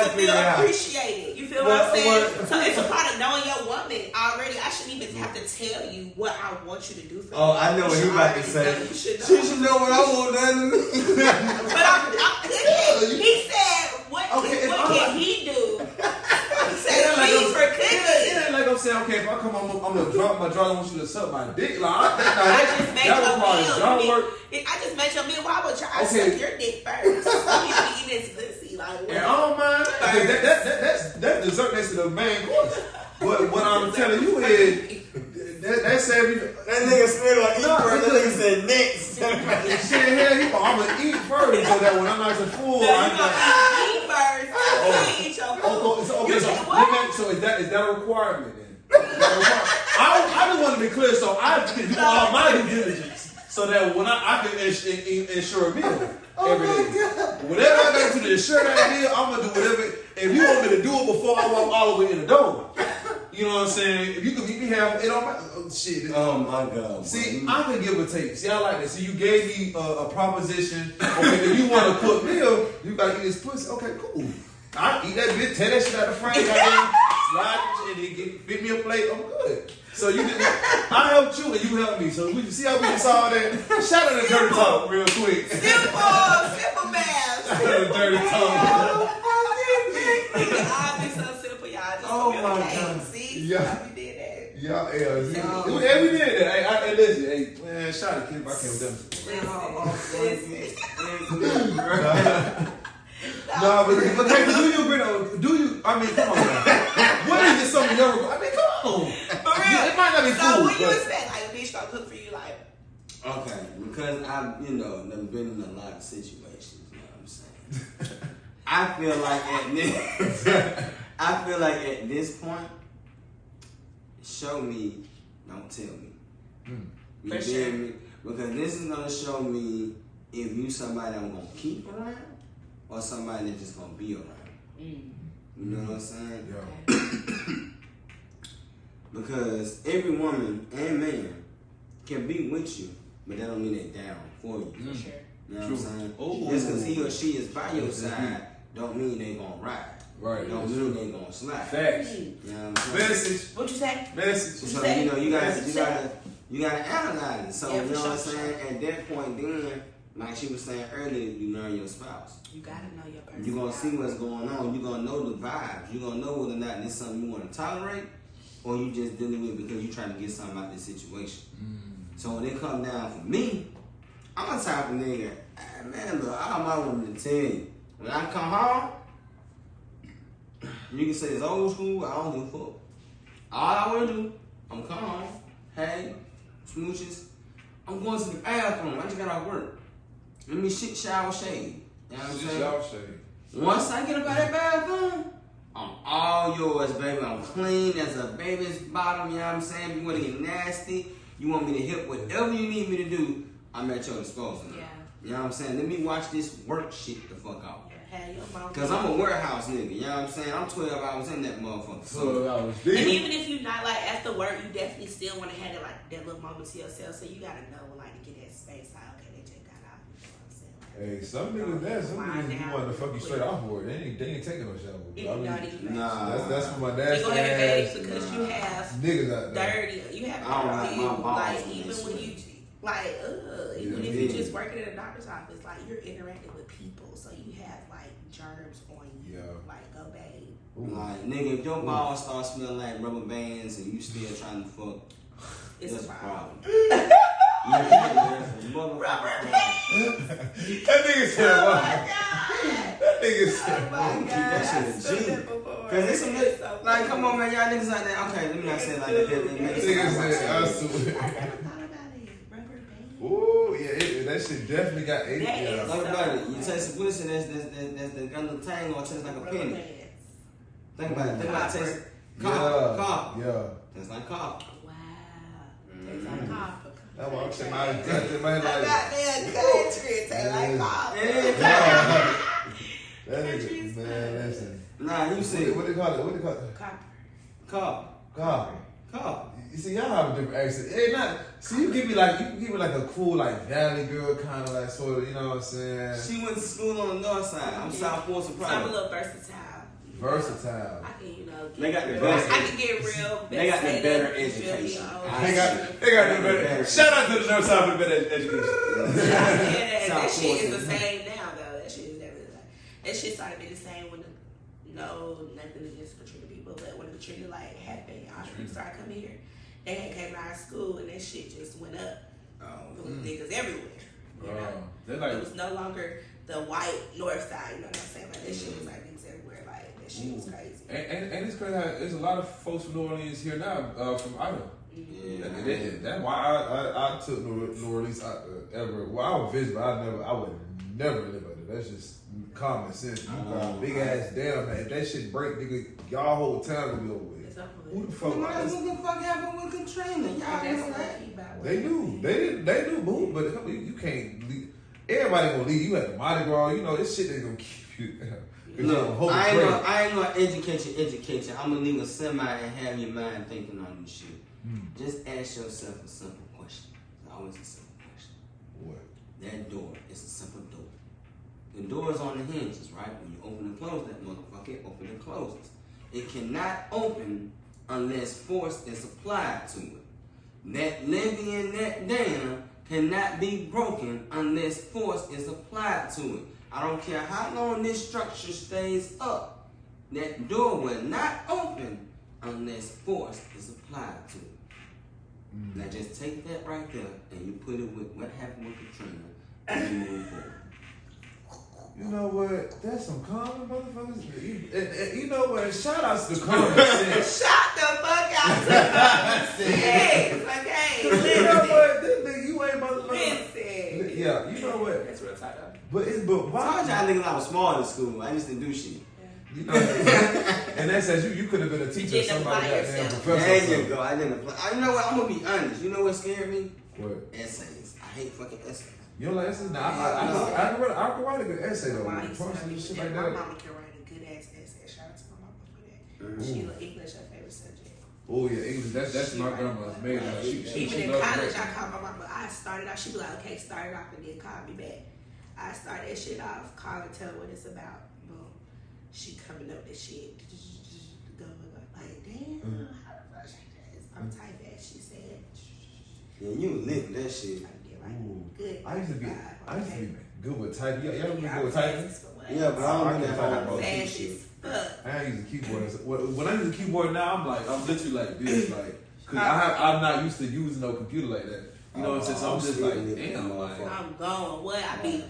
to feel appreciated. You feel what I'm saying? So it's a part of knowing your woman already. I shouldn't even have to tell you what I want you to do for me. Oh, I know what he about to say. She should know what I want done to me. But I'm cooking. He said, what can he do? He said, please for cooking. It ain't like I'm saying, okay, if I come home, I'm gonna drop my draw. I want you to suck my dick. Like, I just made your meal. I just made your meal. Why would you suck your dick first? You need to eat this pussy. Like, and I don't mind. That's dessert next to the main course. But what I'm telling you is that saved me. That nigga smell like eat first. That nigga said next. Shit, hell, I'm gonna eat first so that when I'm nice and full, so I'm gonna eat first. Eat your food. So is that a requirement then? I just want to be clear, so I can do all my due diligence. So that when I can ensure a meal every day. Whatever I got to ensure that meal, I'm gonna do whatever. If you want me to do it before I walk all the way in the door, You know what I'm saying? If you could meet me half, it don't matter. Oh, shit. Oh my God. See, I can give or take. See, I like that. See, you gave me a proposition. Okay, if you want a cooked meal, you gotta eat this pussy. Okay, cool. I eat that bitch, tear that shit out the frame, slide and then fit me a plate. I'm good. So you did. I helped you and you helped me. So we see how we just saw that. Shout out to Dirty Talk real quick. Simple math. Shout out to Dirty Talk. I'll be so simple, y'all. Just Oh my God. See? Yeah. We did that. Yeah, yeah, we did that. Hey, listen, hey, man, shout out to Kim. I came with them. No, but do you agree though? Do you? I mean, come on, man. What is this something you ever? I mean, come on. For real. It might not be so cool. what you expect? Like a bitch gonna cook for you, like? Okay, because I've never been in a lot of situations. You know what I'm saying? I feel like at this point, show me, don't tell me. You For feel sure. me? Because this is gonna show me if you somebody I'm gonna keep around or somebody that's just gonna be around. You know what I'm saying? Yeah. Because every woman and man can be with you, but that don't mean they're down for you. For sure. You know what I'm saying? Ooh. Just because he or she is by your side, don't mean they gonna ride. Right. Don't mean they gonna slide. Facts. You know what I'm saying? Message. What you say? Message. So say? you gotta analyze it. So Yeah, you know for what I'm sure. saying? At that point, then, like she was saying earlier, you learn your spouse. You gotta know your person. You're gonna see what's going on. You're gonna know the vibes. You're gonna know whether or not this something you want to tolerate, or you just dealing with it because you're trying to get something out of this situation. So when it come down for me, I'm the type of nigga. Man, look, I'm my woman to tell you. When I come home, you can say it's old school. I don't give a fuck. All I want to do, I'm come home. Hey, smooches. I'm going to the bathroom. I just got off work. Let me shit, shower, shave. You know what I'm saying? Y'all shade. Once I get up out of that bathroom, I'm all yours, baby. I'm clean as a baby's bottom. You know what I'm saying? You want to get nasty, you want me to hit whatever you need me to do, I'm at your disposal. Yeah. You know what I'm saying? Let me watch this work shit the fuck out. Have your mom. Because I'm a warehouse nigga. You know what I'm saying? I'm 12 hours in that motherfucker. So, 12 hours And deep. even if you're not like after work, you definitely still want to have that little moment to yourself. So you gotta know like to get that space. Like, okay, they just got out. You know what I'm saying? Like, Hey, some niggas you want to fuck you straight off work. They ain't taking no shower. if you not even nah. That's for my you dad's gonna have a face ass. because you have Niggas out there. dirty. You have I don't like dirty. my balls Like in even this when shit. you like, even Yeah. if you just working at a doctor's office, like you're interacting with people, so you have like germs on you. Yeah. Like go bathe. like, nigga, if your balls start smelling like rubber bands and you still trying to fuck, It's that's a a problem. problem. That nigga said Oh what? my god! That nigga said Oh my Keep god! that shit I've in said G. that before. Cause it's some It's so like, funny. come on, man, y'all niggas out there. Okay, let me not say it like that. It makes Nigga sense. said, I swear. I never thought about it. Rubber band. Ooh, yeah, that shit definitely got eight. That Yeah. is- Think about it. You taste the pussy, that's the gun of tang or tastes like a Rubber penny. bands. Think about it. Think about it. Taste Yeah. cough. Yeah. Tastes like cough. Wow. Tastes like copper. That's what I'm saying. My like. Goddamn country. It tastes like copper. That nigga, man, listen. Nah, you see What they call it? What they call it? Copper. cough. God. Cough. You see, y'all have a different accent. Hey, not. See, you give me like a cool like Valley girl kind of like sort of. You know what I'm saying? She went to school on the north side. I'm Southport So I'm a surprised. little versatile. Versatile. I can, They got the real, best. I can get real. They got the best better data, you feel me? education. Oh, They got the better. Shout out to the North Side for the better education. that South shit is Florida. the same now, though. That shit is definitely like that shit started being the same when nothing against Katrina people, but when Katrina like happened, our people started coming here. They had came to our school and that shit just went up. It was niggas everywhere. You know? They're like, It was no longer the white north side. You know what I'm saying? Like that shit was like niggas everywhere. Like that shit was crazy. and it's crazy how there's a lot of folks from New Orleans here now, from Idaho. Yeah. That's Why I took New Orleans ever. Well, I would visit, but I would never live out there. That's just common sense. You got a big ass damn man. If that shit break, nigga, y'all whole town gonna be over with. It's over with. Who the fuck? What the fuck happened with Katrina? Y'all That's know what that? I keep about. They knew. They knew, boo. But you can't leave. Everybody gonna leave. You at the Mardi Gras. You know this shit. They gonna keep you. Look, I ain't gonna educate you. I'm gonna leave a semi and have your mind thinking on this shit. Just ask yourself a simple question. It's always a simple question. What? That door is a simple door. The door is on the hinges, right? When you open and close that motherfucker, it opens and closes. It cannot open unless force is applied to it. That levy and that dam cannot be broken unless force is applied to it. I don't care how long this structure stays up. That door will not open unless force is applied to it. Now just take that right there and you put it with what happened with Katrina and you move forward. You know what? That's some common motherfuckers. You know what? Shout outs to common sense. Shut the fuck out to common sense. Okay, listen. You know what? This nigga, you ain't motherfucker. Listen. Yeah, you know what? That's real tight though. But why? I told y'all niggas I was smart in school. I used to do shit. You know, and that says you could have been a teacher or somebody goddamn professor. There you go. I didn't apply. You know what? I'm gonna be honest. You know what scared me? What? Essays. I hate fucking essays. You don't like essays? Nah, I can write a good essay though. My Shit like mama that. can write a good ass essay. Shout out to my mama for that. She like English her favorite subject. Oh yeah, English. That's my grandma's main. Even in college, I called my mama. I started out. She be like, okay, start it off and then call me back. I started that shit off. Call and tell her what it's about. Boom. She coming up with shit. Go. Like, damn, how the fuck she does? I'm type fast, she said. Yeah, you lit that shit. Good. I used to be good with typing. Y'all remember good with typing? Yeah, but I don't know that about fast as fuck. I use a keyboard. When I use a keyboard now, I'm literally like this, like, cause I'm not used to using no computer like that. You know what I'm saying? So I'm just like, damn, like, I'm gone. What? I be.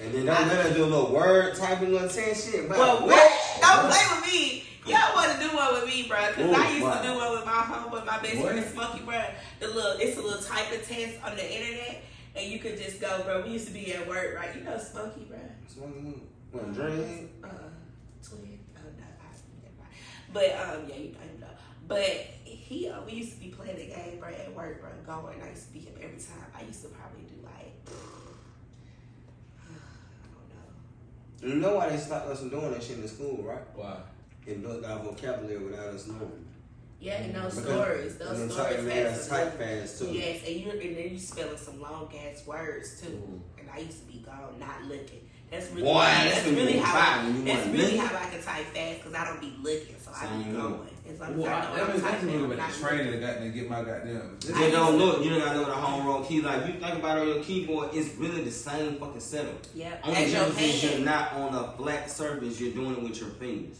And then don't let her do a little word typing, little 10 shit. Well, what? Don't play with me. Y'all want to do one with me, bro? Cause I used to do one with my homeboy, my best friend Smokey, bro. It's a little typing test on the internet, and you could just go, bro. We used to be at work, right? You know Smokey, bro. Smokey, what? Dread? Twin. Oh no, but yeah, you know. But we used to be playing the game, bro, at work, bro. Going, I used to beat him every time. I used to probably do like. You know why they stopped us from doing that shit in school, right? Why? It built our vocabulary without us knowing. Yeah, and those stories type fast too. Yes, and then you spelling some long ass words too. And I used to be gone, not looking. That's really how I can type fast because I don't be looking, so I be going. That's a little bit of training to get my goddamn. You don't look. You don't gotta know the home row key. Like you think about it on your keyboard, it's really the same fucking setup. Yep. Only difference is you're not on a flat surface. You're doing it with your fingers.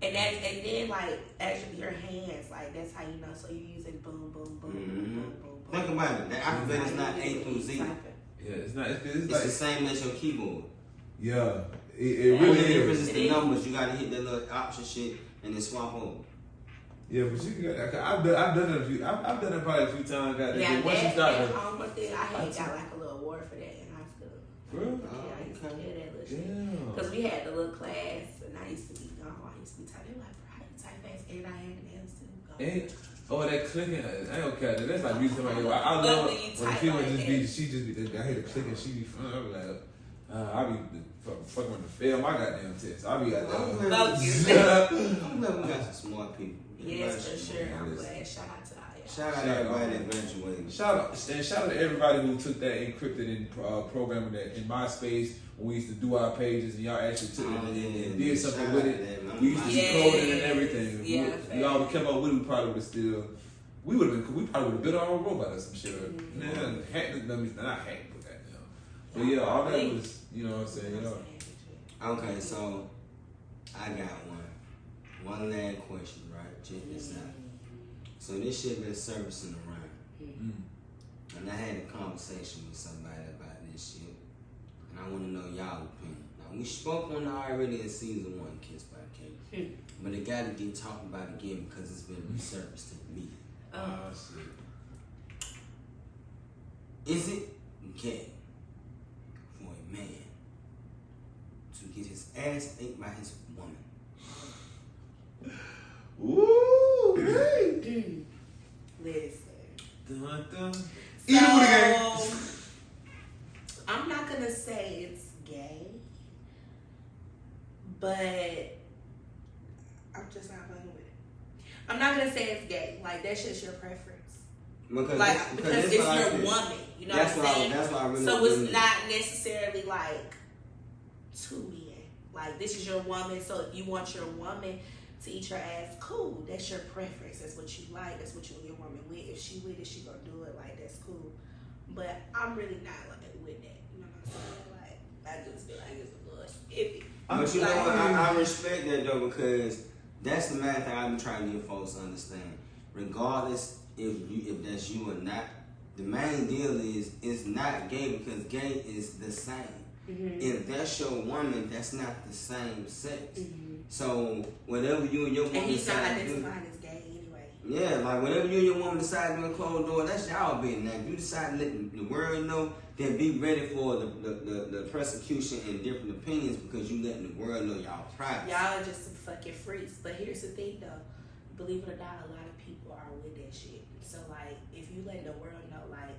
And then like actually your hands, like that's how you know. So you're using boom, boom, boom, boom, boom, boom. Think about it. The alphabet is not A through Z. Yeah, it's not. It's like the same as your keyboard. Yeah, it really is. The difference is the numbers. You gotta hit that little option shit and then swap over. Yeah, but you got. I've done it a few. I've done it probably a few times. Yeah, once you start, I had got like a little award for that in high school. Really? Yeah, I used to do that little shit. Because we had the little class, and I used to be gone. I used to be typing like, bro, how you type fast? And I had nails too. That clicking, I don't care. That's like music in my ear. I love when people she just be. I hear the clicking. She be fun. I be like, I be fucking with the fail my goddamn test. I be like, I'm glad we got some smart people. Yes, for sure. I'm glad. Shout out to all y'all. Shout out to everybody that graduated. Shout out to everybody who took that encrypted and programming that in MySpace when we used to do our pages and y'all actually took it and did something with it. We used to decode it and everything. We all kept up with it. We probably would have still. We probably would have built our own robot or some shit. Hacked the dummies, not hacked with that now. But yeah, all that was, you know what I'm saying. Okay, so I got one last question, right? Check this out. So this shit been servicing around. And I had a conversation with somebody about this shit. And I want to know y'all opinion. Now, we spoke on it already in season 1, Kiss by K. But it got to get talked about again because it's been resurfaced to me. Is it gay for a man to get his ass ate by his woman? Ooh, hey. Listen. So, I'm not gonna say it's gay, but just not fucking with it. I'm not gonna say it's gay. Like that's just your preference. Because it's your woman. You know what I'm saying? That's why I really. So it's not necessarily like two men. Like this is your woman. So if you want your woman to eat your ass, cool. That's your preference. That's what you like. That's what you and your woman with. If she with it, she gonna do it. Like that's cool. But I'm really not like with that. You know what I'm saying? Like I just feel like it's a little iffy. But you know what? I respect that though, because that's the main thing I've been trying to get folks to understand. Regardless if that's you or not, the main deal is it's not gay because gay is the same. Mm-hmm. If that's your woman, that's not the same sex. Mm-hmm. So whatever you and your woman decide to do, identifying as gay anyway. Yeah, like whatever you and your woman decide to do in closed door, that's y'all business. Now if you decide to let the world know, then be ready for the persecution and different opinions because you letting the world know y'all private. Y'all are just some fucking freaks. But here's the thing though, believe it or not, a lot of people are with that shit. So like, if you let the world know, like,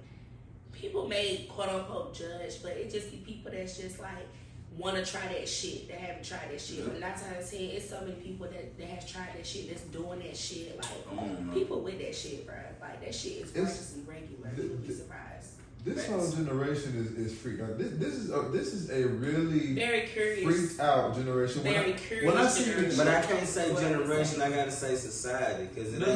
people may quote unquote judge, but it just be people that's just like want to try that shit, that haven't tried that shit. But 9 times out of 10, it's so many people that has tried that shit, that's doing that shit. Like, people with that shit, bro. Like, that shit is practically regular. You'll be surprised. This whole generation is freaked out. This is a really very curious, freaked out generation. Very curious. When I see, but I can't say generation. I gotta say society because no.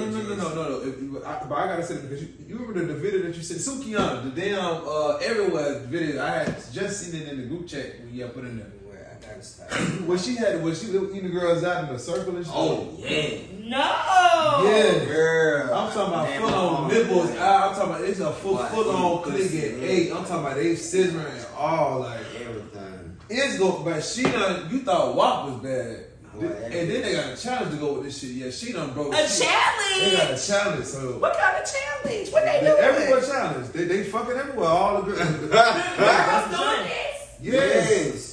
But I gotta say it because you remember the video that you said Sukiyama, the damn everywhere video. I had just seen it in the group chat when you put in there. I gotta stop. when she was eating the girls out in a circle and shit. Oh yeah. No. Yeah, girl. I'm talking about full on nipples. I'm talking about it's a full on click at 8. I'm talking about they scissoring and all like everything. It's go, but she done. You thought WAP was bad, and then they got a challenge to go with this shit. Yeah, she done broke. A challenge. They got a challenge. So what kind of challenge? What they doing? Everywhere challenge. They fucking everywhere. All the girls. Girls doing this? Yes.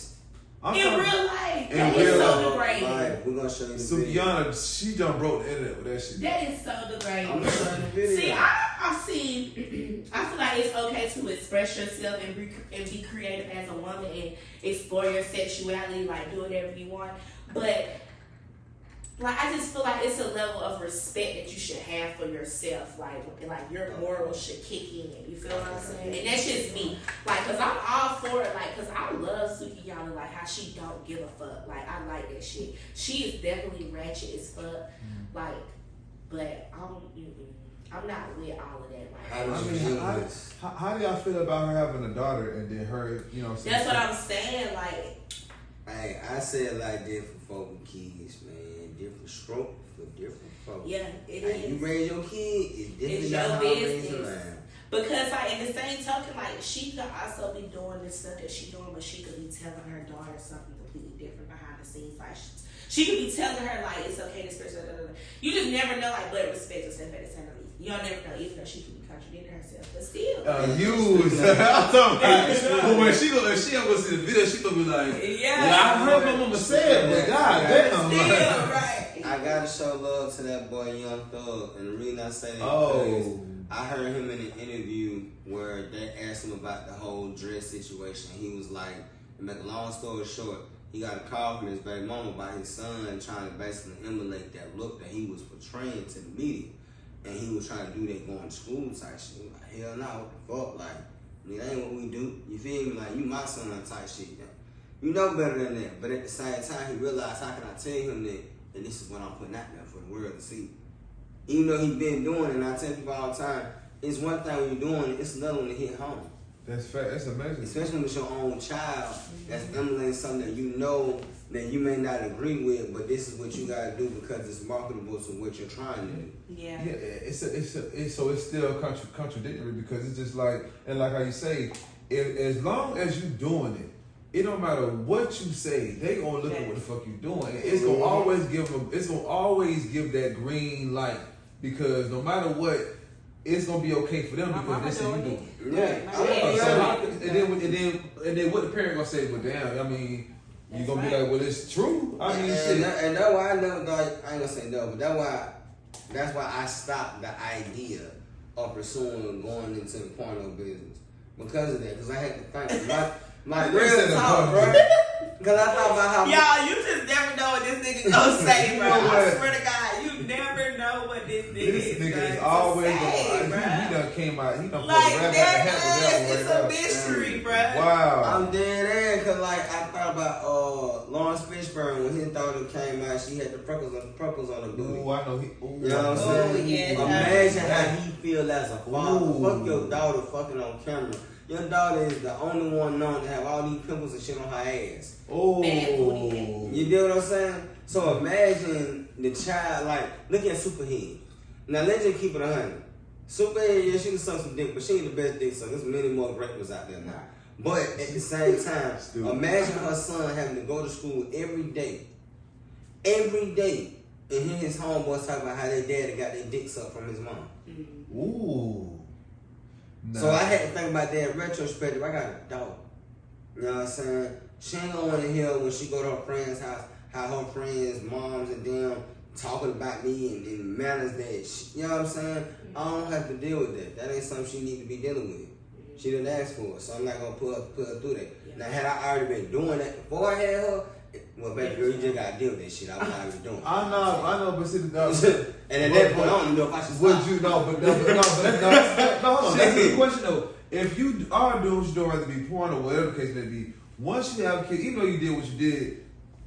In real life, in that real is so life. degrading. Right, we're gonna show you the video. Sukiyama, she done broke the internet with that shit. That is so degrading. I'm gonna show you the video. See, I feel like it's okay to express yourself and be creative as a woman and explore your sexuality, like do whatever you want. But like, I just feel like it's a level of respect that you should have for yourself. Like your morals should kick in. You feel what I'm saying? And that's just me. Like, cause I'm all for it. Like, cause I love Sukiyama. Like how she don't give a fuck. Like I like that shit. She is definitely ratchet as fuck. Like, but I'm not with all of that. Like, how do y'all feel about her having a daughter and then her, you know? That's what I'm saying. Like, hey, I said like this for folk with kids, man. Different stroke for different folks. Yeah, it like, is. You raise your kid, it's your not business. Because like in the same token, like she could also be doing this stuff that she doing, but she could be telling her daughter something completely different behind the scenes. Like she could be telling her like it's okay to express. You just never know, like, but respect yourself at the same time. You don't never know, even though she could be contradicting herself, but still. I'm talking about. But when she go see the video, she gonna be like, yeah. Well, I heard my mama say it, but God damn, still, right. I gotta show love to that boy, Young Thug, and the reason I say that because I heard him in an interview where they asked him about the whole dress situation. He was like, to make a long story short, he got a call from his baby mama about his son trying to basically emulate that look that he was portraying to the media. And he was trying to do that going to school type shit. He was like, hell no, what the fuck? Like, that ain't what we do. You feel me? Like, you my son type shit. You know better than that. But at the same time, he realized, how can I tell him that this is what I'm putting out there for the world to see? Even though he been doing it, and I tell people all the time, it's one thing when you're doing it, it's another one to hit home. That's fact. That's amazing. Especially with your own child that's emulating something that you know that you may not agree with, but this is what you gotta do because it's marketable to what you're trying to do. Yeah. Yeah. So it's still contradictory because it's just like, and like how you say, as long as you doing it don't matter what you say, they gonna look at what the fuck you doing. And it's gonna always give them. It's gonna always give that green light because no matter what, it's gonna be okay for them because this is you doing. Yeah. And then what the parent gonna say? But damn, I mean, you gonna be like, well, it's true. I mean, and that's why I know. Like, I ain't gonna say no, but that's why I stopped the idea of pursuing going into the porno business because of that. Because I had to think my real talk, bro. Cause I thought about how y'all, you just never know what this nigga gonna say, bro. I swear to God, you never know what this nigga is always say, bro. He done came out. He done like, pulled a rap out the hat with that one. It's a mystery, bro. Wow. I'm dead ass, cause like I thought about Lawrence Fishburne when his daughter came out, she had the freckles on the booty. Ooh, I know. You know what I'm saying? Yeah, imagine how he feel as a father. Fuck your daughter fucking on camera. Your daughter is the only one known to have all these pimples and shit on her ass. Oh. You know what I'm saying? So imagine the child, like, look at Superhead. Now let's just keep it 100. Superhead, yeah, she can suck some dick, but she ain't the best dick sucker. There's many more rappers out there now. But at the same time, imagine her son having to go to school every day. Every day. And hear his homeboys talk about how their daddy got their dick sucked from his mom. Ooh. Nah. So I had to think about that in retrospective. I got a daughter. You know what I'm saying? She ain't gonna want to hear when she go to her friend's house how her friends, moms, and them talking about me and manners that she, you know what I'm saying? I don't have to deal with that. That ain't something she need to be dealing with. She didn't ask for it, so I'm not gonna put her through that. Yeah. Now, had I already been doing that before I had her, well, baby girl, you just gotta deal with that shit. I was already doing. I know, but see, and at that point, I don't know if I should stop. Would you no? Hold on. That's the question though. If you are doing what you doing, whether it be porn or whatever the case may be, once you have a kid, even though you did what you did,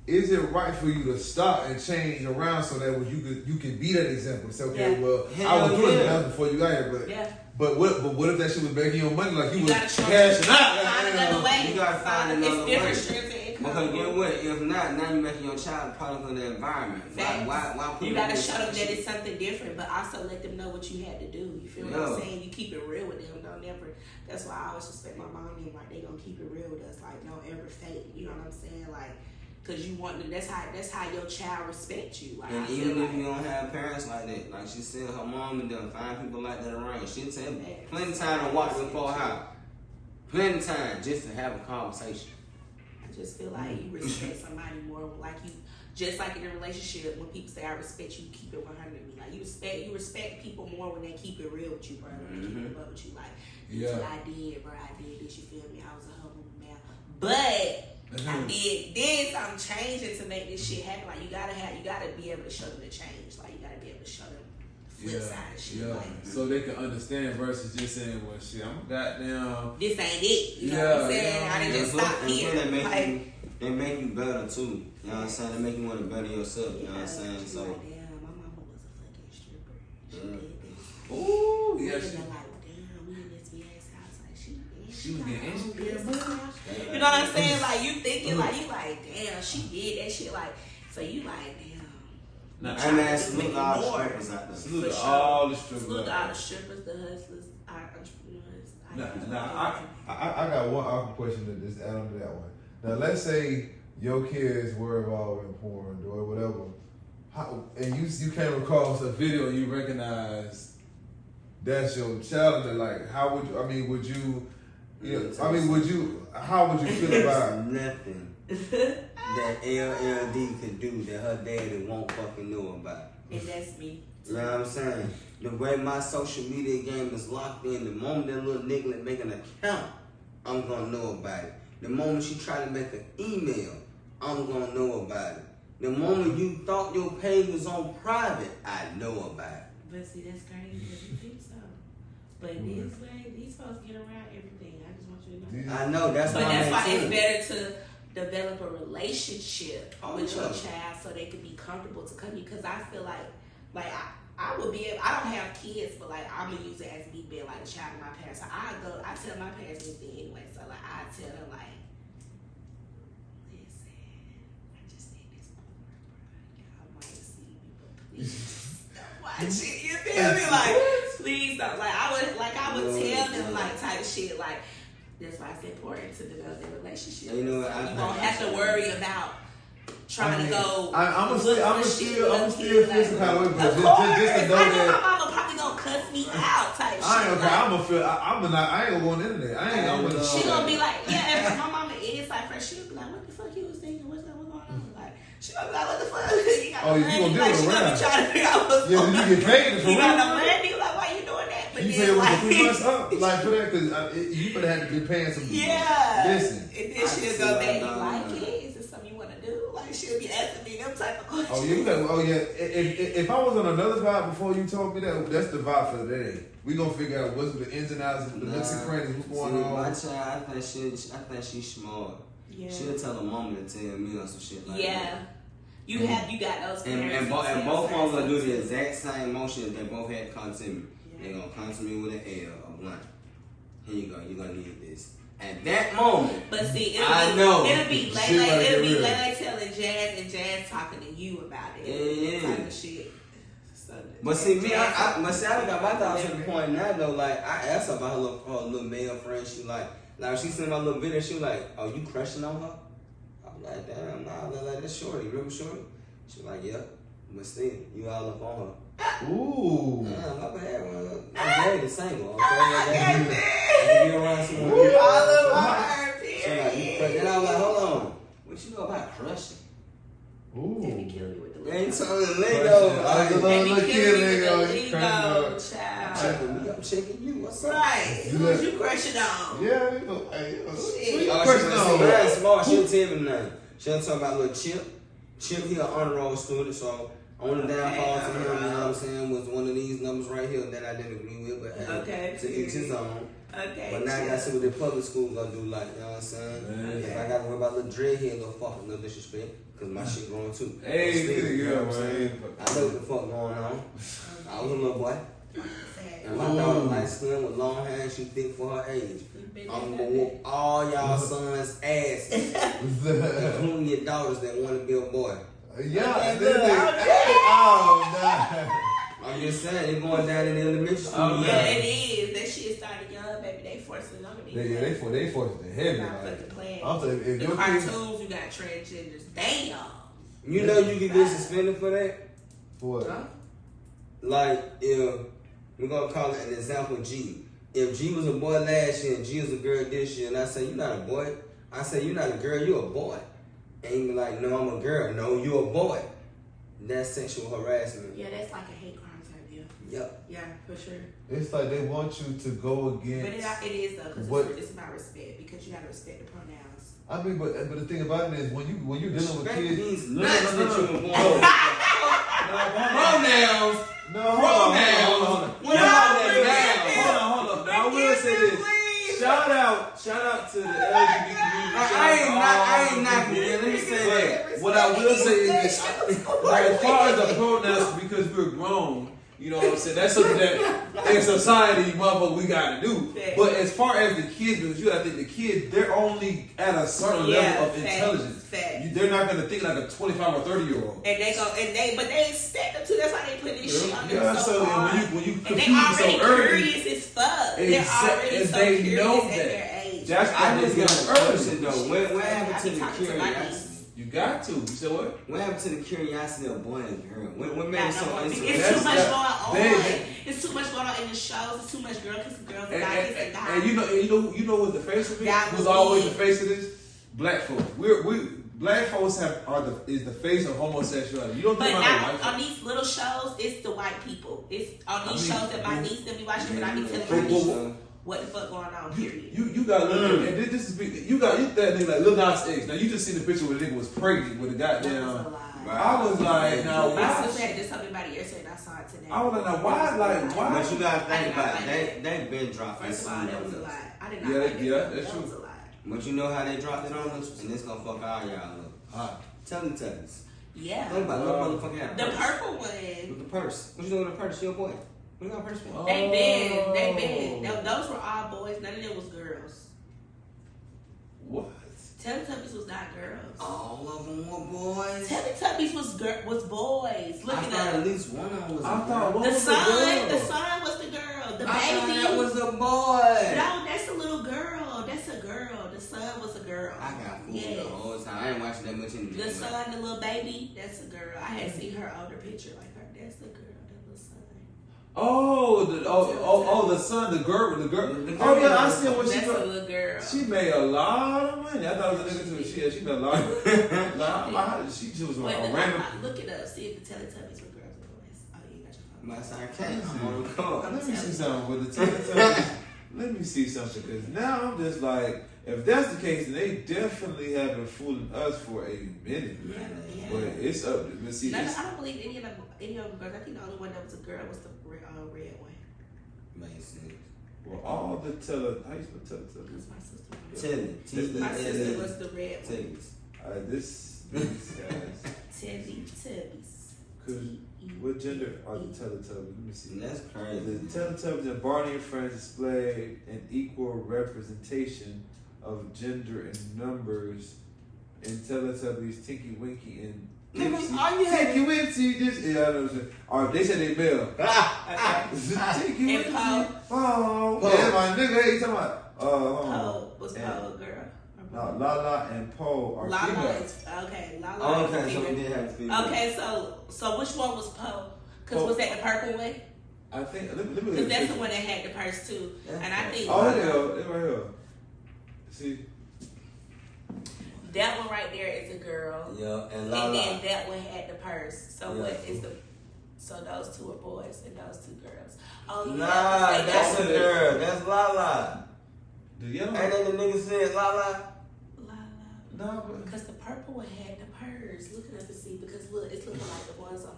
is it right for you to stop and change around so that you can be that example? Say, okay, well, I was doing it before you got here, but what if that shit was making you money? Like you was cashing out. Find another way. You gotta find another way. It's different streams of income. Because get what? If not, now you're making your child a product of the environment. Why you gotta show them that it's something different, but also let them know what you had to do. You feel what I'm saying? You keep it real with them. Don't ever. That's why I always respect my mom and like they gonna keep it real with us. Like don't ever fake. You know what I'm saying? Like. Cause you want to, that's how your child respects you. Like, and even if you don't have parents like that, like she said, her mom and them find people like that around. She'll tell plenty of time to walk before her. Plenty of time just to have a conversation. I just feel like you respect somebody more. Like you, just like in a relationship, when people say I respect you, keep it 100 with me. Like you respect people more when they keep it real with you, bro. When they keep it up with you, like I did, bro. I did this. You feel me? I was a humble man, but. I did something changing to make this shit happen. Like you gotta be able to show them the change. Like you gotta be able to show them the flip side of shit. Yeah. Like, so they can understand versus just saying, well shit, I'm goddamn this ain't it. You know what I'm saying? I didn't just stop here. They make you better too. You know what I'm saying? They make you want to better yourself. You know what I'm saying? So like, damn, my mama was a fucking stripper. She did this. Ooh, yeah. She was getting you know what I'm saying? Like you thinking like you like damn she did that shit like so you like damn. I mean, salute all the strippers out there. Salute all the strippers. Salute all the strippers, the hustlers, our entrepreneurs. I got one awkward question to just add on to that one. Now let's say your kids were involved in porn or whatever, and you came across a video and you recognize that's your child, and like how would you? I mean, would you? Yeah, I mean, how would you feel about nothing that LLD could do that her daddy won't fucking know about? And that's me. You know what I'm saying? The way my social media game is locked in, the moment that little nigga make an account, I'm gonna know about it. The moment she try to make an email, I'm gonna know about it. The moment you thought your page was on private, I know about it. But see, that's crazy because you think so. But this way, these folks get around everything. I just want you to know. I know, that's why it's better to develop a relationship with your child so they can be comfortable to come to you. Because I feel like I would be able, I don't have kids, but like I'm gonna use it as me being like a child of my parents. So I tell my parents anything anyway. So like I tell them like, listen, I just need this porn, bro. Y'all might see me, but please don't watch it. You feel me? Like please don't. Like I would tell them like type shit like. That's why it's important to develop a relationship. You know, you don't have to worry about trying to go. I'm still feel some kind of way, but just to know that. my mama probably gonna cuss me out type shit. I ain't okay. I ain't gonna go on the internet. She gonna be like, yeah. If my mama is like fresh, she'll be like, what the fuck you was thinking? What's going on? Like, she gonna be like, what the fuck? You got you gonna do it she around? Gonna be trying to figure out what's going on. Yeah, you get paid for you got no money. Like, why you doing that? But you pay like 3 months up, like for that, because you better have to be paying some. Yeah. Listen, and then she'll go back. You like it? It's the type of question. Oh yeah. If I was on another vibe before you told me that, that's the vibe for the day. We gonna figure out what's the ins and outs, the nooks and crannies, what's going on. My child, I think she's smart. Yeah. She'll tell her mama to tell me or some shit like that. Yeah. You got those and both of them gonna do the exact same motion they both had to come to me. Yeah. They gonna come to me with an L, a blunt. Here you go, you're gonna need this. At that moment, but see, it'll be Lele telling Jazz and Jazz talking to you about it. Yeah. Type of shit. But see, me, I got my thoughts to the point now though. Like I asked her about her little male friend. She like she seen my little video. She was like, "Oh, you crushing on her?" I'm like, "Damn, nah." Like that's Shorty. Remember Shorty? She like, "Yeah." But still, you all up on her. Ooh. Damn, my bad. I'm married and single. Okay, you around someone. You all up on her. She like, you crushing. And I was like, hold on. What you know about crushing? Ooh. They be killing me with the They ain't lingo. telling the lingo. They be killing me with the lingo, child. I'm checking you. What's up? Right. Who's you crushing on? Yeah, you know, hey, Shit. She's smart. She'll tell me nothing. She'll talk about little Chip. Chip, he an honor roll student, so on the downfall to him, you know what I'm saying, was one of these numbers right here that I didn't agree with, but hey, to each his own. Okay. But now I gotta see what the public school gonna do, like, you know what I'm saying? Okay. If I gotta worry about little dreadhead, little fucking little disrespect, cause my shit growing too. Hey, Still, good you know girl, what I'm man. saying? I know what the fuck going on. I was a little boy. And my daughter light skin with long hair, she thick for her age. I'm gonna whoop all y'all sons' asses, including your daughters that want to be a boy. Yeah, I'm just saying, they going down in the elementary school. Yeah, it is. That shit started young, baby. They forcing it on me. Yeah, they forced the heavy. Not fucking playing. If the your cartoons, you got transgenders. Damn. You know you can get suspended for that? For what? Huh? Like, if, we're going to call it an example, G. If G was a boy last year and G was a girl this year, and I say, you're not a boy. I say, you're not a girl, you're a boy. And you be like, no, I'm a girl. No, you're a boy. That's sexual harassment. Yeah, that's like a hate crime type deal. Yep. Yeah, for sure. It's like they want you to go against. But it is though, because it's about respect. Because you gotta respect the pronouns. I mean, but the thing about it is when you're dealing with kids. Means nuts that you were born pronouns. No, hold on. Hold on. Now I will say this. Shout out to the LGBT community. I ain't knocking it. Let me say that. What I will say is this: as far as the pronouns, because we're grown, you know what I'm saying. That's something that in society, motherfucker, we gotta do. But as far as the kids, because you gotta think the kids, they're only at a certain level of intelligence. They're not gonna think like a 25 or 30-year-old. And they expect them to. That's why they put this shit on them so hard. when you and they already so early, curious as fuck. They're already so curious at their age. That's I just got a question though. What happened to the curiosity? You got to. You said what? What happened to the curiosity of boy and girl? What made it so interesting? It's too much going on. It's too much going on in the shows. It's too much girl kissing girls and guy kissing guys. And you know what the face of it? Who's always the face of this? Black folks. Black folks is the face of homosexuality. You don't think about white folks. On these little shows, it's the white people. It's on these shows that my niece be watching, but I be telling my niece what the fuck going on. Period. You got and this is big. You that nigga like Lil Nas X. Now you just seen the picture where the nigga was pregnant with a goddamn. I was like, now my sister had just told me about it yesterday, and I saw it today. I was like, now why? But you gotta think about it. They've been dropping. First of all, that was a lie. I did not. That's true. Was a lie. But you know how they dropped it on us, and it's gonna fuck all y'all up. Teletubbies. Yeah. Think about no motherfucking had the purple one. With the purse. What you doing with the purse? Your boy. What you got a purse for? They been. Those were all boys. None of them was girls. What? Teletubbies was not girls. All of them were boys. Teletubbies was boys. Look at that. At least one of them was the son. The son was the girl. The baby. That was a boy. No, that's a little girl. That's a girl. The son was a girl. I got fooled the whole time. I ain't watching that much in the son, the little baby. That's a girl. I had seen her older picture like her. That's the girl. That little son. The son, the girl. Oh yeah, I see what she. That's a little girl. She made a lot of money. I thought it was a nigga too. She made a lot. She just was a random. Look it up. See if the Teletubbies were girls or boys. Oh, you got your phone. I can't. I'm on the call. Let me see something with the Teletubbies. Let me see something, because now I'm just like, if that's the case, then they definitely have been fooling us for a minute. Yeah. But it's up to, let's see. I don't believe any of them girls. I think the only one that was a girl was the red one. Makes sense. Well, all the how you spell Because my sister My sister was the red one. These guys. Teletubbies. Cause what gender are the Teletubbies? Let me see. That's crazy. The Teletubbies and Barney and Friends display an equal representation of gender and numbers in Teletubbies, Tinky Winky and Tinky Winky. Yeah, I know. Or they said they male. Tinky Winky. Oh, yeah, my nigga. Hey, you talking about? Poe was Poe a girl? No, Lala and Poe are Lala female. is okay. Lala. Okay, so we did have female. Okay, so which one was Poe? Because was that the purple one? I think. Let me Because that's the one that had the purse too, and I think. Oh, yeah, right here. See. That one right there is a girl. Yeah, and then that one had the purse. So yeah. what is the? So those two are boys and those two girls. Oh yeah. Nah, that's a girl. That's Lala. The yellow. Ain't that the nigga said Lala? No, because the purple one had the purse. Look at us and see, because look, it's looking like the ones on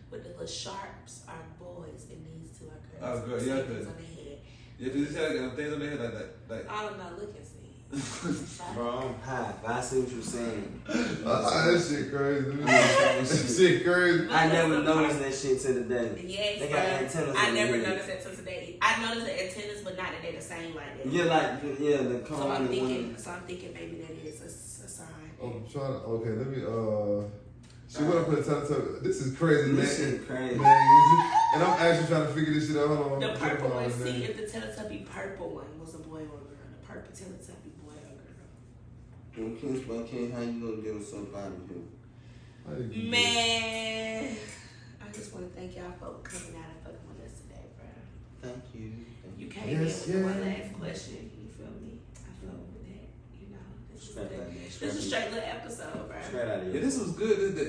with the little sharps are boys and these two are girls. Oh, good, yeah, good. On the head. Yeah, because it's had things on their head like. I don't know. Look and see. Bro, I'm high. I see what you're saying. That shit crazy. That shit crazy. I never noticed that shit till today. Yes, they got antennas. I never noticed that till today. I noticed the antennas, but not that they're the same like that. Yeah, the cone. So I'm thinking maybe that is a sign. I'm trying to. Okay, let me. She went up for the Teletubbies. This is crazy, man. This shit crazy. Man, and I'm actually trying to figure this shit out. Hold on. The purple one. See if the Teletubby purple one was a boy or a girl. The purple Teletubby boy or girl. Okay, how you gonna deal with somebody who? Man, I just want to thank y'all for coming out and fucking with us today, bro. Thank you. You came in with one last question. You feel me? I feel with that. You know, this is a straight little episode, bro. Yeah, this was good. The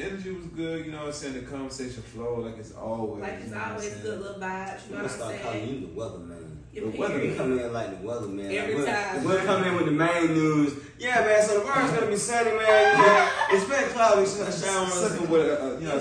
energy was good. You know what I'm saying? The conversation flowed like it's always. Like it's always good little vibes. You know what I'm saying? Start calling you the weatherman. The weatherman come in like the weatherman. Every time. We'll come in with the main news. Yeah, man. So the world's gonna be sunny, man. Yeah, expect cloudy sunshine. Something with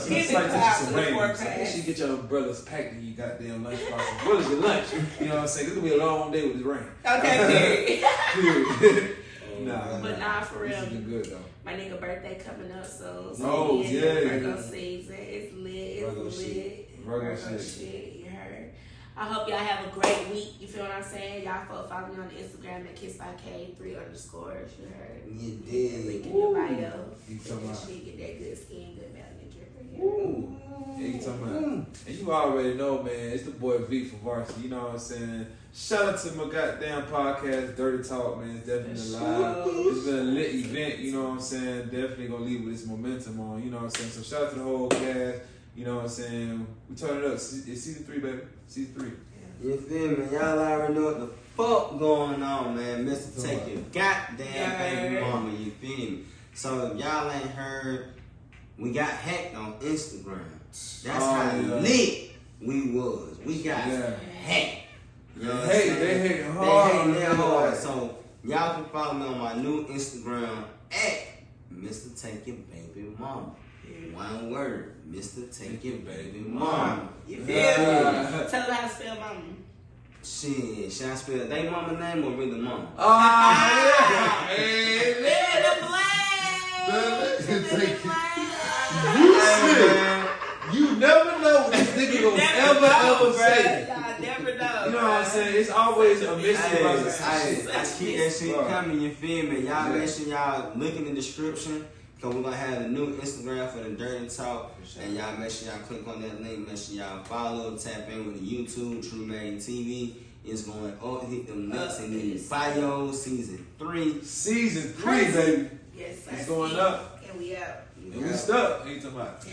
some slight touches of rain. So make sure you get your umbrellas packed in your goddamn lunchbox. What is your lunch? You know what I'm saying? This will be a long day with this rain. Okay, period. Nah, for real. This has been good though. My nigga birthday coming up soon. So oh yeah. Virgo season. It's lit. Virgo shit. You heard. I hope y'all have a great week. You feel what I'm saying? Y'all follow me on Instagram at KissByK3_. You heard? You did. Link in your bio. You talking about? Get that good skin, good melanin dripper. Yeah, you talking about? And you already know, man. It's the boy V from Varci. You know what I'm saying? Shout out to my goddamn podcast, Dirty Talk, man. It's definitely live. It's been a lit event. You know what I'm saying? Definitely gonna leave with this momentum on. You know what I'm saying? So shout out to the whole cast. You know what I'm saying? We turn it up. It's season 3, baby. Season 3. You feel me? Y'all already know what the fuck going on, man. Mr. Take Your Goddamn Baby Mama. You feel me? So if y'all ain't heard, we got hacked on Instagram. That's how lit we was. We got hacked. You know what I'm saying? They hating hard. They hating their hard. So y'all can follow me on my new Instagram at MrTakeYaBabyMomma. One word, MrTakeYaBabyMomma. You feel me? Tell them how to spell mama. Shit, should I spell they mama name or really mama? You never know what this nigga gonna ever say. Y'all never know. You know what I'm saying? It's always a mystery. I keep that shit coming, you feel me? Y'all make sure y'all look in the description. Because we're going to have a new Instagram for the Dirty Talk. And y'all make sure y'all click on that link. Make sure y'all follow, tap in with the YouTube, True Main TV. It's going up, hit them nuts and then Fire Season 3. Season 3, baby. Yes, sir. It's going up. And we out. And we stuck. Ain't talking about.